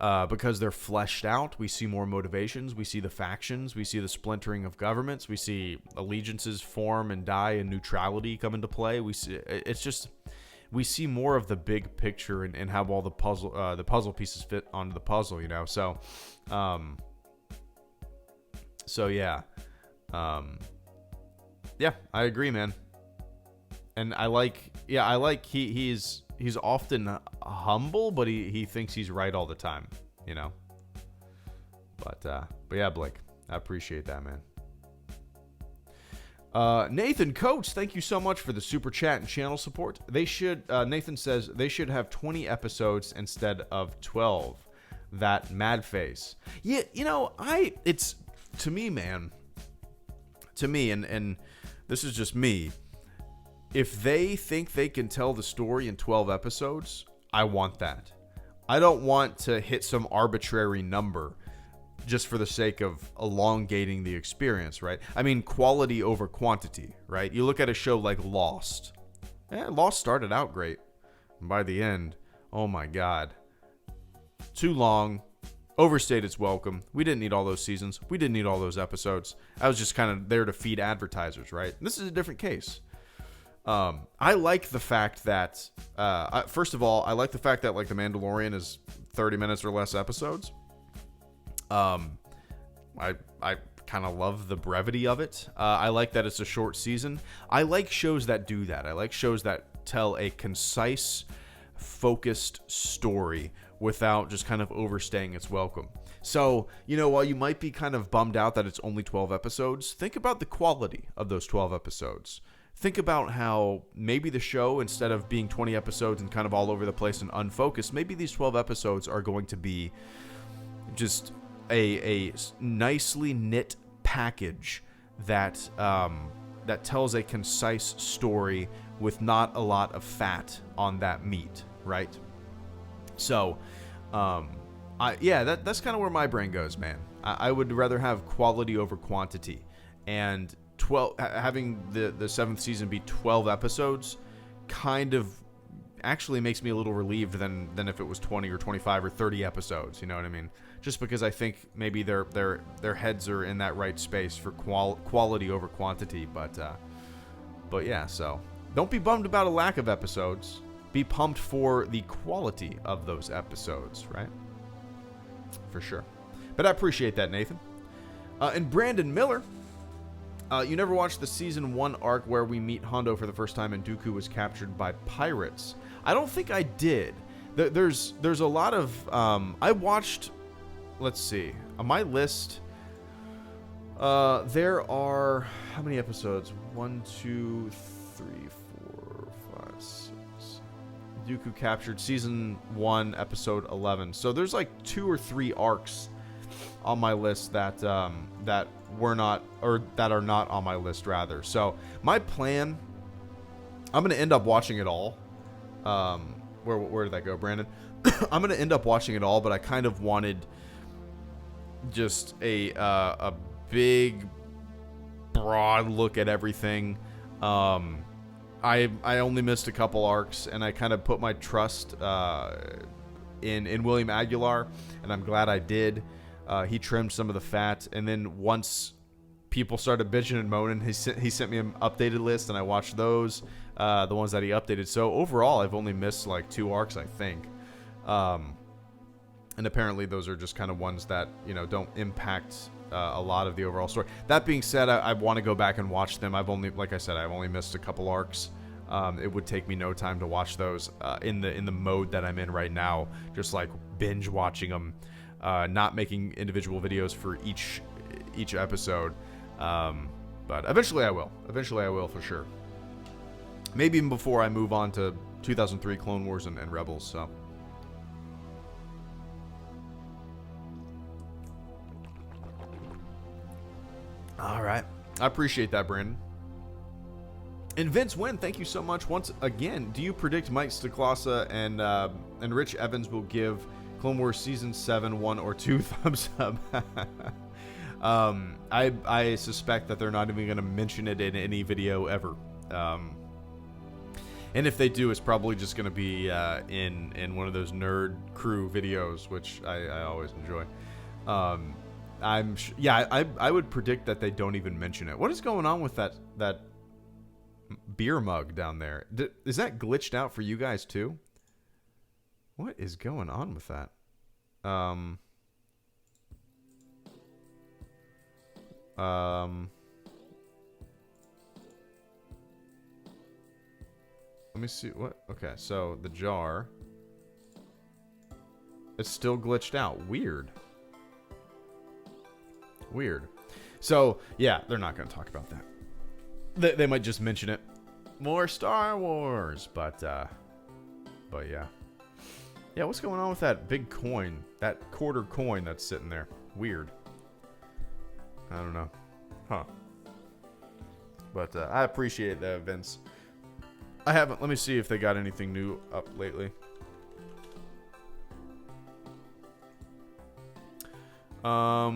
because they're fleshed out. We see more motivations. We see the factions. We see the splintering of governments. We see allegiances form and die and neutrality come into play. We see more of the big picture and how all the puzzle pieces fit onto the puzzle, So yeah, yeah, I agree, man. And I like he's he's often humble, but he thinks he's right all the time, you know. But yeah, Blake, I appreciate that, man. Nathan Coates, thank you so much for the super chat and channel support. They should, Nathan says, they should have 20 episodes instead of 12. That mad face. Yeah, you know, it's, to me, man, to me, and this is just me, if they think they can tell the story in 12 episodes, I want that. I don't want to hit some arbitrary number just for the sake of elongating the experience, right? I mean, quality over quantity, right? You look at a show like Lost. Lost started out great. And by the end, oh my God. Too long. Overstayed its welcome. We didn't need all those seasons. We didn't need all those episodes. I was just kind of there to feed advertisers, right? This is a different case. I like the fact that, first of all, I like the fact that like The Mandalorian is 30 minutes or less episodes. I kind of love the brevity of it. I like that it's a short season. I like shows that do that. I like shows that tell a concise, focused story without just kind of overstaying its welcome. So, you know, while you might be kind of bummed out that it's only 12 episodes, think about the quality of those 12 episodes. Think about how maybe the show, instead of being 20 episodes and kind of all over the place and unfocused, maybe these 12 episodes are going to be just a nicely knit package that that tells a concise story with not a lot of fat on that meat, right? So, that's kind of where my brain goes, man. I would rather have quality over quantity, and having the seventh season be 12 episodes kind of actually makes me a little relieved than if it was 20 or 25 or 30 episodes, you know what I mean? Just because I think maybe their heads are in that right space for quality over quantity, but yeah, so don't be bummed about a lack of episodes. Be pumped for the quality of those episodes, right? For sure. But I appreciate that, Nathan. And Brandon Miller, you never watched the season 1 arc where we meet Hondo for the first time and Dooku was captured by pirates. I don't think I did. There's a lot of I watched. Let's see. On my list, there are how many episodes? 1, 2, 3, 4, 5, 6. Dooku captured season 1, episode 11. So there's like 2 or 3 arcs on my list that were not, or that are not on my list rather. So my plan, I'm gonna end up watching it all. Where did that go, Brandon? I'm gonna end up watching it all, but I kind of wanted just a big, broad look at everything. I only missed a couple arcs, and I kind of put my trust in William Aguilar, and I'm glad I did. He trimmed some of the fat, and then once people started bitching and moaning, he sent me an updated list, and I watched those, the ones that he updated. So overall, I've only missed like 2 arcs, I think. And apparently those are just kind of ones that, you know, don't impact a lot of the overall story. That being said, I want to go back and watch them. Like I said, I've only missed a couple arcs. It would take me no time to watch those in the mode that I'm in right now, just like binge watching them, not making individual videos for each episode. But eventually I will. Eventually I will for sure. Maybe even before I move on to 2003 Clone Wars and Rebels. So. All right. I appreciate that, Brandon. And Vince Wynn, thank you so much once again. Do you predict Mike Stacklasa and Rich Evans will give Clone Wars Season 7 1 or 2 thumbs up? I suspect that they're not even going to mention it in any video ever. And if they do, it's probably just going to be in one of those nerd crew videos, which I always enjoy. I would predict that they don't even mention it. What is going on with that beer mug down there? Is that glitched out for you guys too? What is going on with that? Let me see what. Okay, so the jar. It's still glitched out. Weird. Weird. So yeah, they're not going to talk about that. They might just mention it. More Star Wars, but yeah. Yeah, what's going on with that big coin? That quarter coin that's sitting there. Weird. I don't know. Huh. But I appreciate that, Vince. I haven't. Let me see if they got anything new up lately. I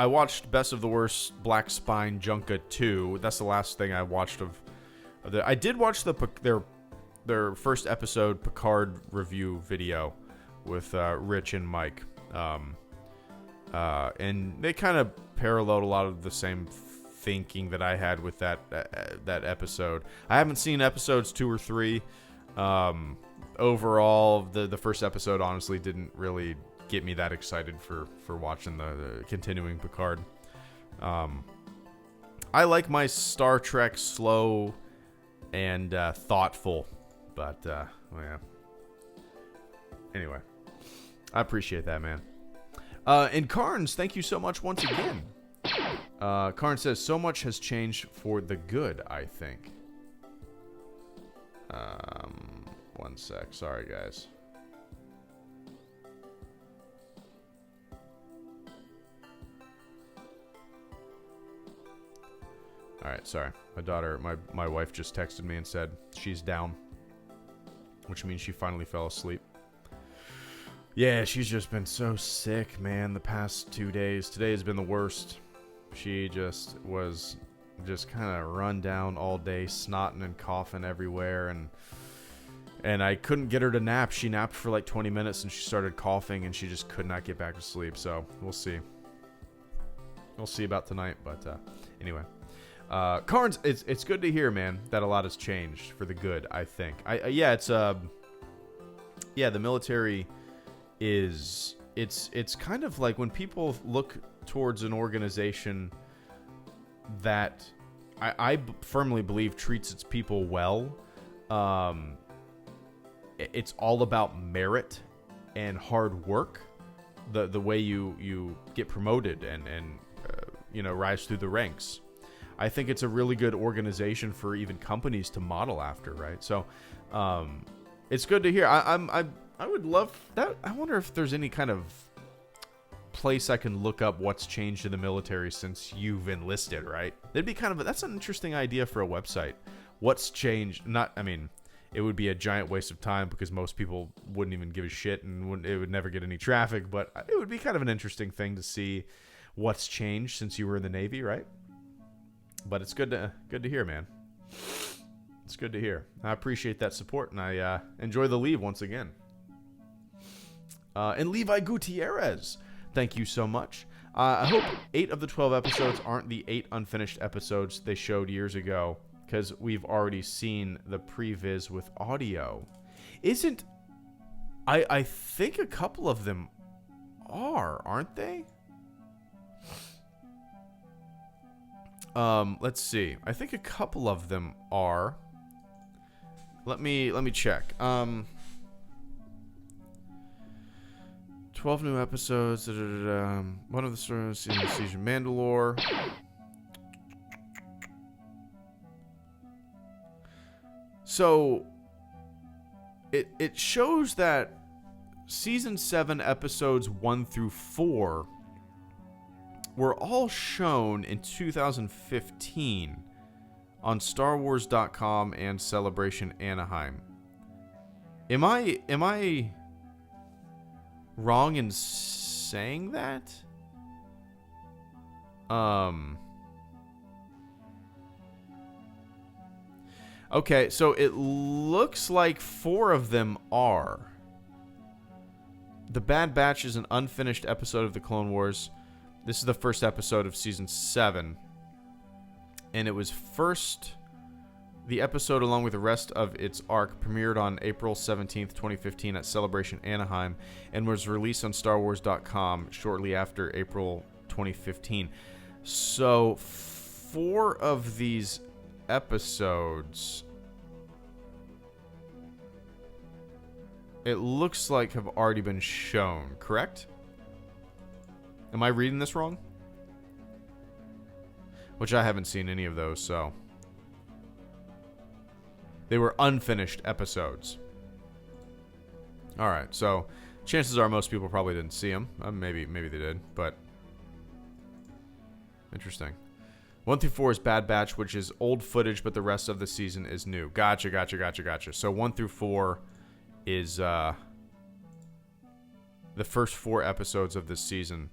watched Best of the Worst Black Spine Junka 2. That's the last thing I watched of the. I did watch their first episode Picard review video with Rich and Mike. And they kind of paralleled a lot of the same thinking that I had with that episode. I haven't seen episodes 2 or 3. Overall, the first episode honestly didn't really get me that excited for watching the continuing Picard. I like my Star Trek slow and thoughtful, but well, yeah. Anyway, I appreciate that, man. And Carnes, thank you so much once again. Carnes says, so much has changed for the good, I think. One sec. Sorry, guys. Alright, sorry. My daughter, my wife just texted me and said she's down. Which means she finally fell asleep. Yeah, she's just been so sick, man, the past 2 days. Today has been the worst. She just was kind of run down all day, snotting and coughing everywhere, and I couldn't get her to nap. She napped for like 20 minutes and she started coughing and she just could not get back to sleep. So we'll see. We'll see about tonight, but anyway. Carnes, it's good to hear, man, that a lot has changed for the good, I think. The military it's kind of like when people look towards an organization that I firmly believe treats its people well. It's all about merit and hard work. The way you get promoted and rise through the ranks. I think it's a really good organization for even companies to model after, right? So, it's good to hear. I would love that. I wonder if there's any kind of place I can look up what's changed in the military since you've enlisted, right? That'd be that's an interesting idea for a website. What's changed? It would be a giant waste of time because most people wouldn't even give a shit and it would never get any traffic, but it would be kind of an interesting thing to see what's changed since you were in the Navy, right? But it's good to hear, man. It's good to hear. I appreciate that support, and I enjoy the leave once again. And Levi Gutierrez, thank you so much. I hope 8 of the 12 episodes aren't the 8 unfinished episodes they showed years ago, because we've already seen the previs with audio. I think a couple of them aren't they? Let's see. I think a couple of them are. Let me check. 12 new episodes. One of the stories in the Siege of Mandalore. So it shows that season 7 episodes 1 through 4 were all shown in 2015 on StarWars.com and Celebration Anaheim. Am I wrong in saying that? Okay, so it looks like 4 of them are. The Bad Batch is an unfinished episode of the Clone Wars. This is the first episode of season 7. And it was the episode along with the rest of its arc premiered on April 17th, 2015 at Celebration Anaheim and was released on StarWars.com shortly after April 2015. So 4 of these episodes, it looks like have already been shown, correct? Am I reading this wrong? Which I haven't seen any of those, so. They were unfinished episodes. Alright, so chances are most people probably didn't see them. Maybe they did, but interesting. 1 through 4 is Bad Batch, which is old footage, but the rest of the season is new. Gotcha. So 1 through 4 is the first 4 episodes of this season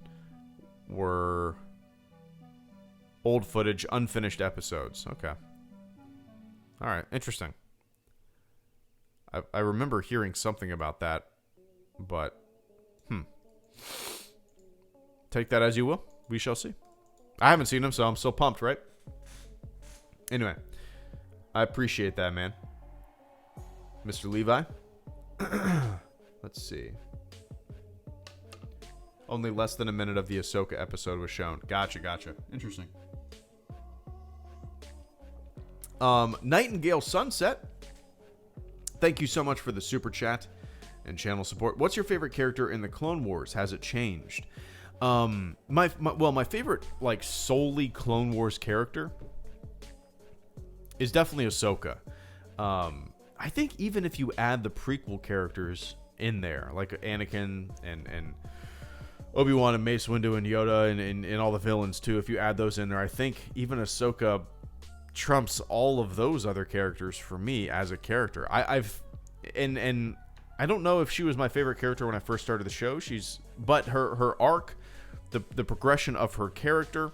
were old footage, unfinished episodes. Okay. All right, interesting. I remember hearing something about that, but take that as you will. We shall see. I haven't seen them, so I'm still pumped, right? Anyway, I appreciate that, man. Mr. Levi. Let's see. Only less than a minute of the Ahsoka episode was shown. Gotcha. Interesting. Nightingale Sunset. Thank you so much for the super chat and channel support. What's your favorite character in the Clone Wars? Has it changed? My favorite, like, solely Clone Wars character is definitely Ahsoka. I think even if you add the prequel characters in there, like Anakin and Obi-Wan and Mace Windu and Yoda and all the villains too, if you add those in there, I think even Ahsoka trumps all of those other characters for me as a character. I don't know if she was my favorite character when I first started the show. But her arc, the progression of her character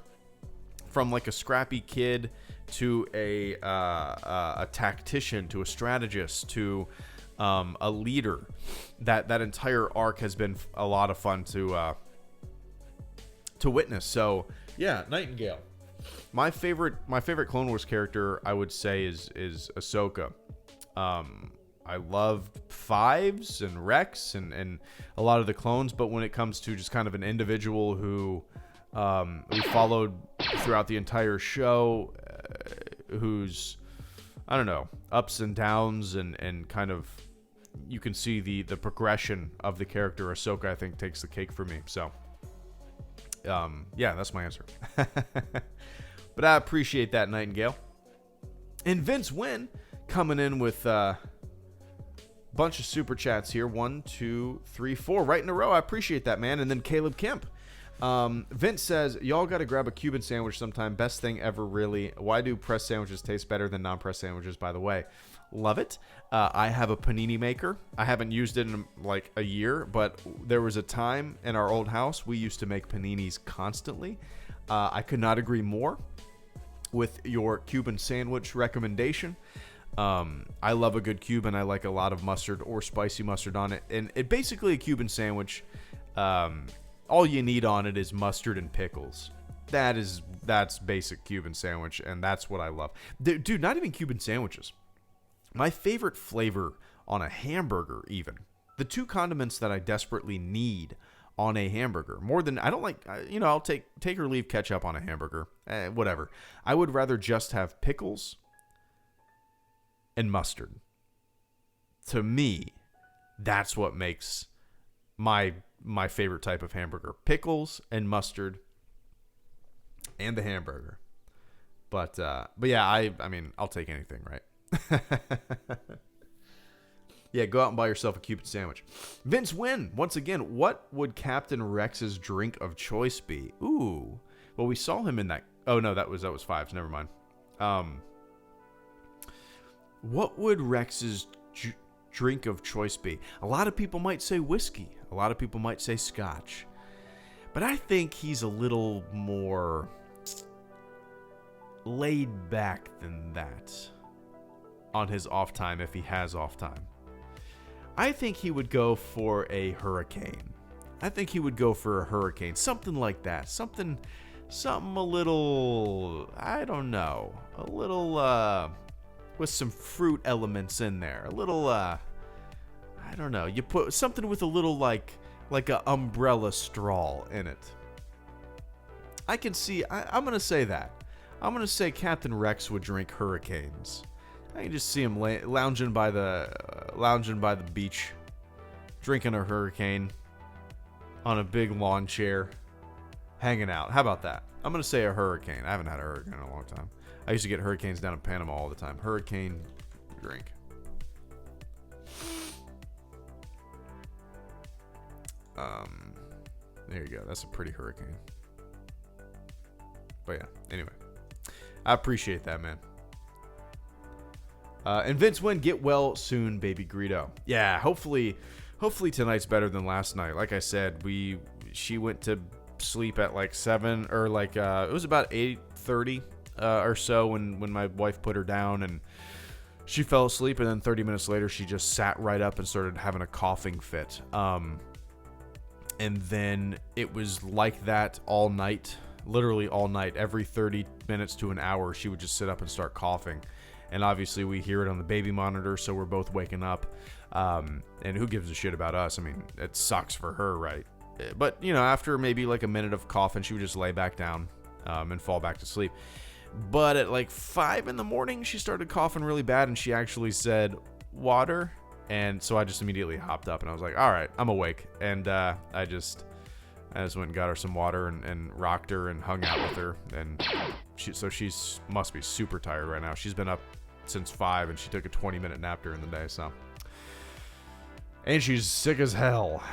from like a scrappy kid to a tactician to a strategist to a leader, that entire arc has been a lot of fun to witness. So yeah, Nightingale. My favorite Clone Wars character, I would say, is Ahsoka. I loved Fives and Rex and a lot of the clones, but when it comes to just kind of an individual who we followed throughout the entire show, whose, I don't know, ups and downs and kind of, you can see the progression of the character, Ahsoka, I think, takes the cake for me. So yeah, that's my answer. But I appreciate that, Nightingale. And Vince Wynn coming in with a bunch of super chats here. 1, 2, 3, 4 right in a row. I appreciate that, man. And then Caleb Kemp. Vince says, y'all got to grab a Cuban sandwich sometime. Best thing ever, really. Why do pressed sandwiches taste better than non-pressed sandwiches, by the way? Love it. I have a panini maker. I haven't used it in like a year, but there was a time in our old house we used to make paninis constantly. I could not agree more with your Cuban sandwich recommendation. I love a good Cuban. I like a lot of mustard or spicy mustard on it. And it basically a Cuban sandwich. All you need on it is mustard and pickles. That's basic Cuban sandwich, and that's what I love. Dude, not even Cuban sandwiches. My favorite flavor on a hamburger, even. The 2 condiments that I desperately need on a hamburger. More than, I don't like, I'll take or leave ketchup on a hamburger. Whatever. I would rather just have pickles and mustard. To me, that's what makes my favorite type of hamburger. Pickles and mustard and the hamburger. But yeah, I mean, I'll take anything, right? Yeah, go out and buy yourself a Cuban sandwich. Vince Wynn, once again, what would Captain Rex's drink of choice be? Ooh. Well, we saw him in that. Oh, no, that was Fives. Never mind. What would Rex's drink of choice be? A lot of people might say whiskey. A lot of people might say scotch. But I think he's a little more laid back than that on his off time, if he has off time. I think he would go for a hurricane. Something like that. Something a little, I don't know, a little with some fruit elements in there. A little I don't know. You put something with a little like a umbrella straw in it. I can see, I'm going to say that. I'm gonna say Captain Rex would drink hurricanes. I can just see him lounging by the beach, drinking a hurricane on a big lawn chair, hanging out. How about that? I'm gonna say a hurricane. I haven't had a hurricane in a long time. I used to get hurricanes down in Panama all the time. Hurricane drink. There you go. That's a pretty hurricane. But yeah, anyway. I appreciate that, man. And Vince Wynn, get well soon, baby Greedo. Yeah, hopefully tonight's better than last night. Like I said, she went to sleep at like 7 or like it was about 8:30 or so when my wife put her down, and she fell asleep, and then 30 minutes later she just sat right up and started having a coughing fit. And then it was like that all night, literally all night. Every 30 minutes to an hour, she would just sit up and start coughing. And obviously we hear it on the baby monitor, so we're both waking up. And who gives a shit about us? I mean, it sucks for her, right? But, you know, after maybe like a minute of coughing, she would just lay back down and fall back to sleep. But at like 5 in the morning, she started coughing really bad, and she actually said, "Water?" And so I just immediately hopped up, and I was like, all right, I'm awake. And I just went and got her some water and rocked her and hung out with her. And she must be super tired right now. She's been up since 5, and she took a 20-minute nap during the day. So, and she's sick as hell.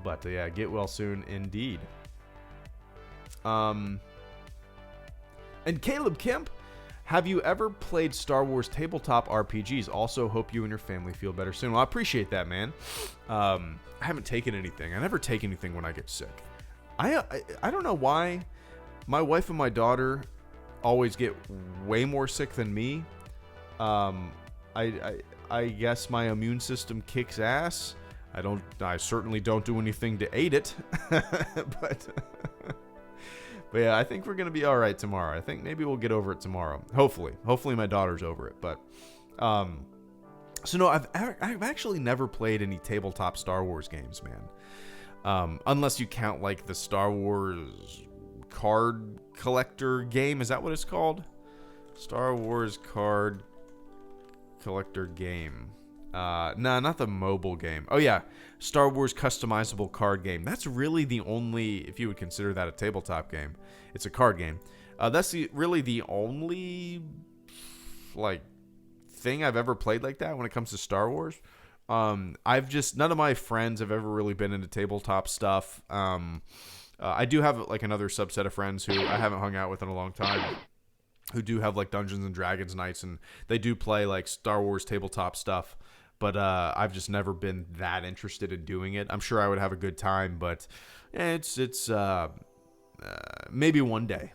But yeah, get well soon indeed. And Caleb Kemp, have you ever played Star Wars tabletop RPGs? Also, hope you and your family feel better soon. Well, I appreciate that, man. I haven't taken anything. I never take anything when I get sick. I don't know why my wife and my daughter always get way more sick than me. I guess my immune system kicks ass. I certainly don't do anything to aid it. But yeah, I think we're going to be all right tomorrow. I think maybe we'll get over it tomorrow. Hopefully my daughter's over it. But, so no, I've actually never played any tabletop Star Wars games, man. Unless you count like the Star Wars card collector game. Is that what it's called? Star Wars card collector game. No, not the mobile game. Oh yeah, Star Wars customizable card game. That's really the only, if you would consider that a tabletop game. It's a card game. That's really the only like thing I've ever played like that when it comes to Star Wars. None of my friends have ever really been into tabletop stuff. I do have like another subset of friends who I haven't hung out with in a long time, who do have like Dungeons and Dragons nights, and they do play like Star Wars tabletop stuff. But I've just never been that interested in doing it. I'm sure I would have a good time, but it's maybe one day.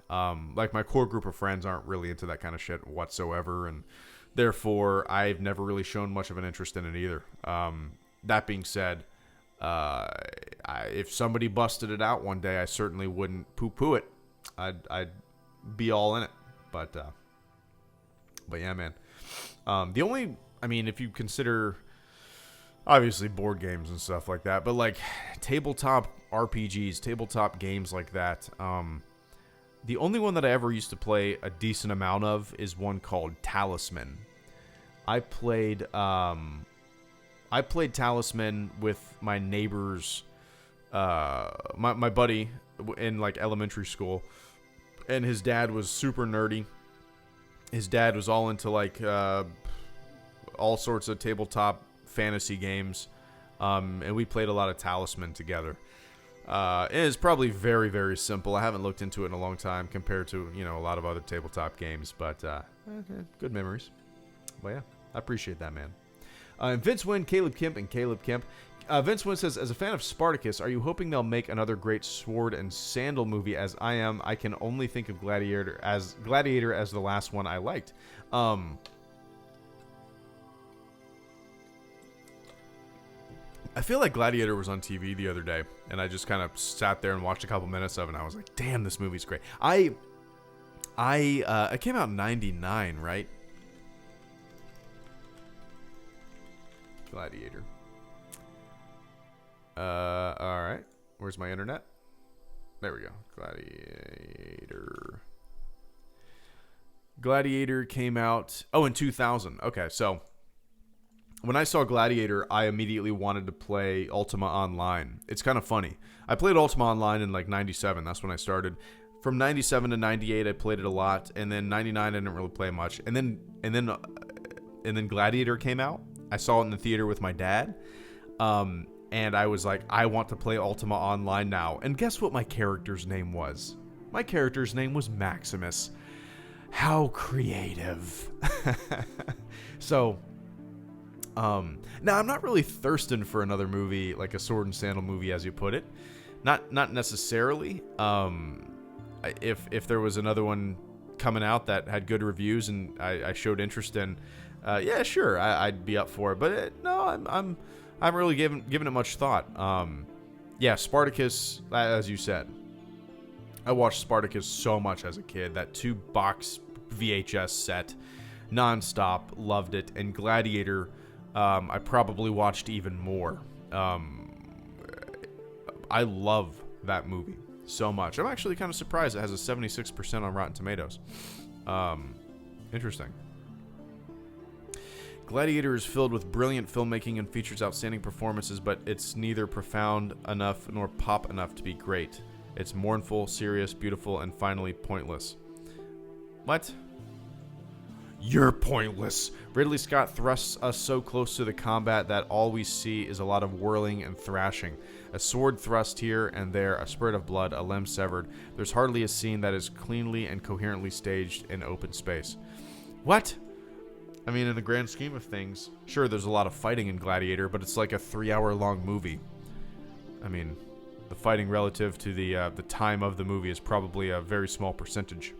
Like my core group of friends aren't really into that kind of shit whatsoever, and therefore I've never really shown much of an interest in it either. That being said, if somebody busted it out one day, I certainly wouldn't poo-poo it. I'd be all in it. But yeah, man. If you consider obviously board games and stuff like that, but like tabletop RPGs, tabletop games like that, the only one that I ever used to play a decent amount of is one called Talisman. I played Talisman with my neighbors, my buddy in like elementary school, and his dad was super nerdy. His dad was all into like all sorts of tabletop fantasy games, and we played a lot of Talisman together. It is probably very, very simple. I haven't looked into it in a long time compared to, a lot of other tabletop games, but good memories. But yeah, I appreciate that, man. Vince Wynn, Caleb Kemp. Vince Wynn says, as a fan of Spartacus, are you hoping they'll make another great sword and sandal movie? As I am, I can only think of Gladiator as the last one I liked. I feel like Gladiator was on TV the other day, and I just kind of sat there and watched a couple minutes of it, and I was like, damn, this movie's great. It came out in 99, right? Gladiator. Alright. Where's my internet? There we go. Gladiator. Gladiator came out. Oh, in 2000. Okay, so when I saw Gladiator, I immediately wanted to play Ultima Online. It's kind of funny. I played Ultima Online in like 97. That's when I started. From 97 to 98, I played it a lot, and then 99, I didn't really play much. And then Gladiator came out. I saw it in the theater with my dad. And I was like, I want to play Ultima Online now. And guess what my character's name was? My character's name was Maximus. How creative. So, now I'm not really thirsting for another movie, like a sword and sandal movie, as you put it. Not necessarily. If there was another one coming out that had good reviews and I showed interest in, yeah, sure, I'd be up for it. But no, I'm really giving it much thought. Yeah, Spartacus, as you said, I watched Spartacus so much as a kid. That 2-box VHS set, nonstop, loved it. And Gladiator, I probably watched even more. I love that movie so much. I'm actually kind of surprised it has a 76% on Rotten Tomatoes. Interesting. Gladiator is filled with brilliant filmmaking and features outstanding performances, but it's neither profound enough nor pop enough to be great. It's mournful, serious, beautiful, and finally pointless. What? You're pointless. Ridley Scott thrusts us so close to the combat that all we see is a lot of whirling and thrashing. A sword thrust here and there, a spurt of blood, a limb severed. There's hardly a scene that is cleanly and coherently staged in open space. What? I mean, in the grand scheme of things, sure, there's a lot of fighting in Gladiator, but it's like a 3-hour-long movie. I mean, the fighting relative to the time of the movie is probably a very small percentage.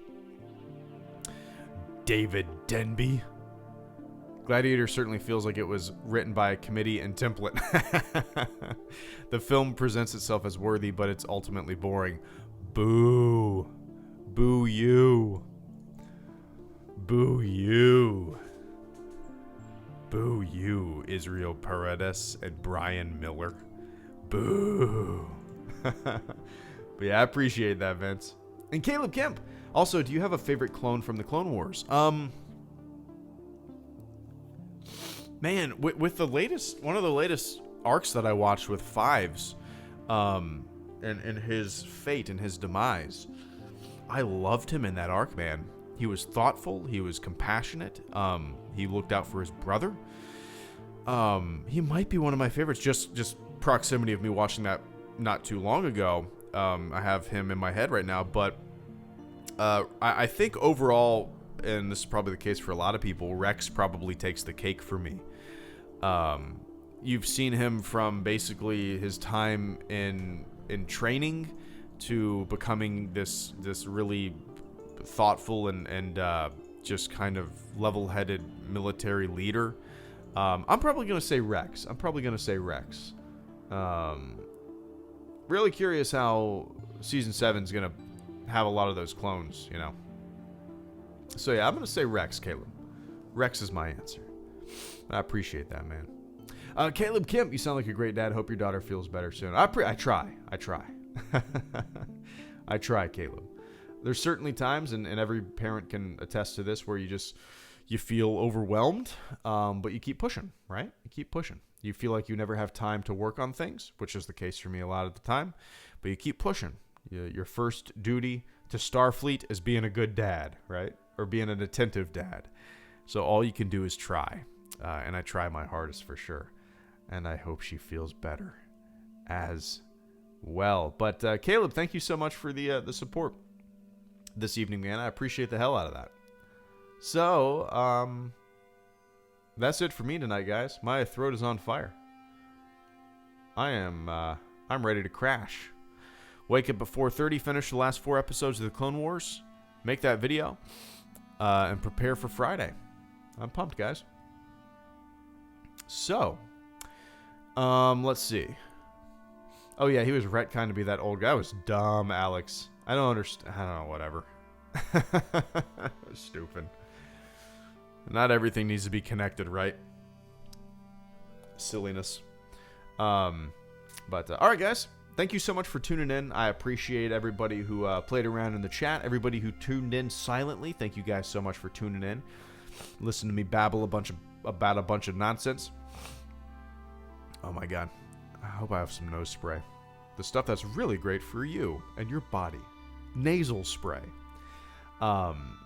David Denby. Gladiator certainly feels like it was written by a committee and template. The film presents itself as worthy, but it's ultimately boring. Boo. Boo you. Boo you. Boo you, Israel Paredes and Brian Miller. Boo. But yeah, I appreciate that, Vince. And Caleb Kemp. Also, do you have a favorite clone from the Clone Wars? Man, with the latest, one of the latest arcs that I watched with Fives, and his fate and his demise, I loved him in that arc, man. He was thoughtful. He was compassionate. He looked out for his brother. He might be one of my favorites. Just proximity of me watching that not too long ago. I have him in my head right now, but I think overall, and this is probably the case for a lot of people, Rex probably takes the cake for me. You've seen him from basically his time in training to becoming this really thoughtful and just kind of level-headed military leader. I'm probably going to say Rex. Really curious how Season 7 is going to have a lot of those clones, you know. So yeah, I'm going to say Rex, Caleb. Rex is my answer. I appreciate that, man. Caleb Kemp, you sound like a great dad. Hope your daughter feels better soon. I try. I try, Caleb. There's certainly times, and every parent can attest to this, where you feel overwhelmed, but you keep pushing, right? You keep pushing. You feel like you never have time to work on things, which is the case for me a lot of the time, but you keep pushing. Your first duty to Starfleet is being a good dad, right? Or being an attentive dad. So all you can do is try, and I try my hardest for sure, and I hope she feels better as well. But Caleb, thank you so much for the support this evening, man. I appreciate the hell out of that. So, that's it for me tonight, guys. My throat is on fire. I'm ready to crash. Wake up at 4:30, finish the last 4 episodes of the Clone Wars, make that video, and prepare for Friday. I'm pumped, guys. So, let's see. Oh yeah, he was retconned to be that old guy. That was dumb, Alex. I don't understand. I don't know, whatever. Stupid. Not everything needs to be connected, right? Silliness. But all right, guys. thank you so much for tuning in. I appreciate everybody who played around in the chat. Everybody who tuned in silently, thank you guys so much for tuning in. Listen to me babble about a bunch of nonsense. Oh my god. I hope I have some nose spray. The stuff that's really great for you and your body. Nasal spray.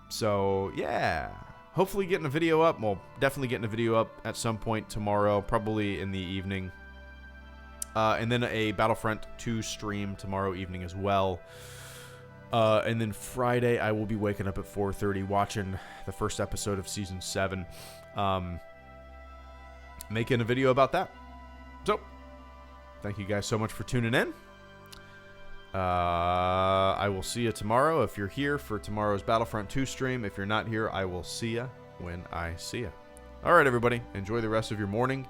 So, yeah. Hopefully getting a video up. Well, definitely getting a video up at some point tomorrow. Probably in the evening. And then a Battlefront 2 stream tomorrow evening as well. And then Friday, I will be waking up at 4:30 watching the first episode of Season 7. Making a video about that. So, thank you guys so much for tuning in. I will see you tomorrow if you're here for tomorrow's Battlefront 2 stream. If you're not here, I will see you when I see you. All right, everybody. Enjoy the rest of your morning,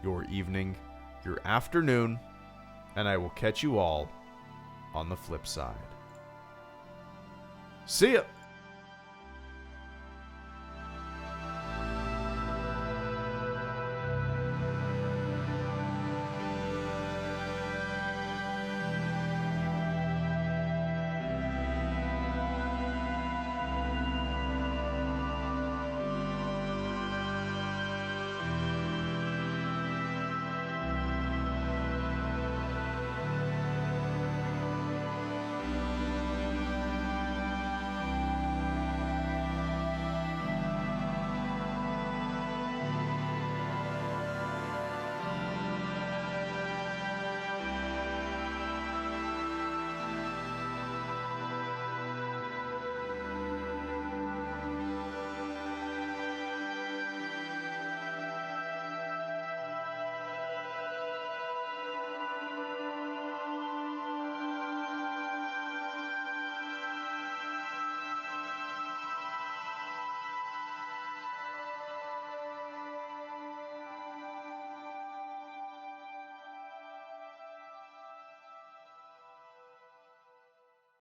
your evening, your afternoon, and I will catch you all on the flip side. See ya!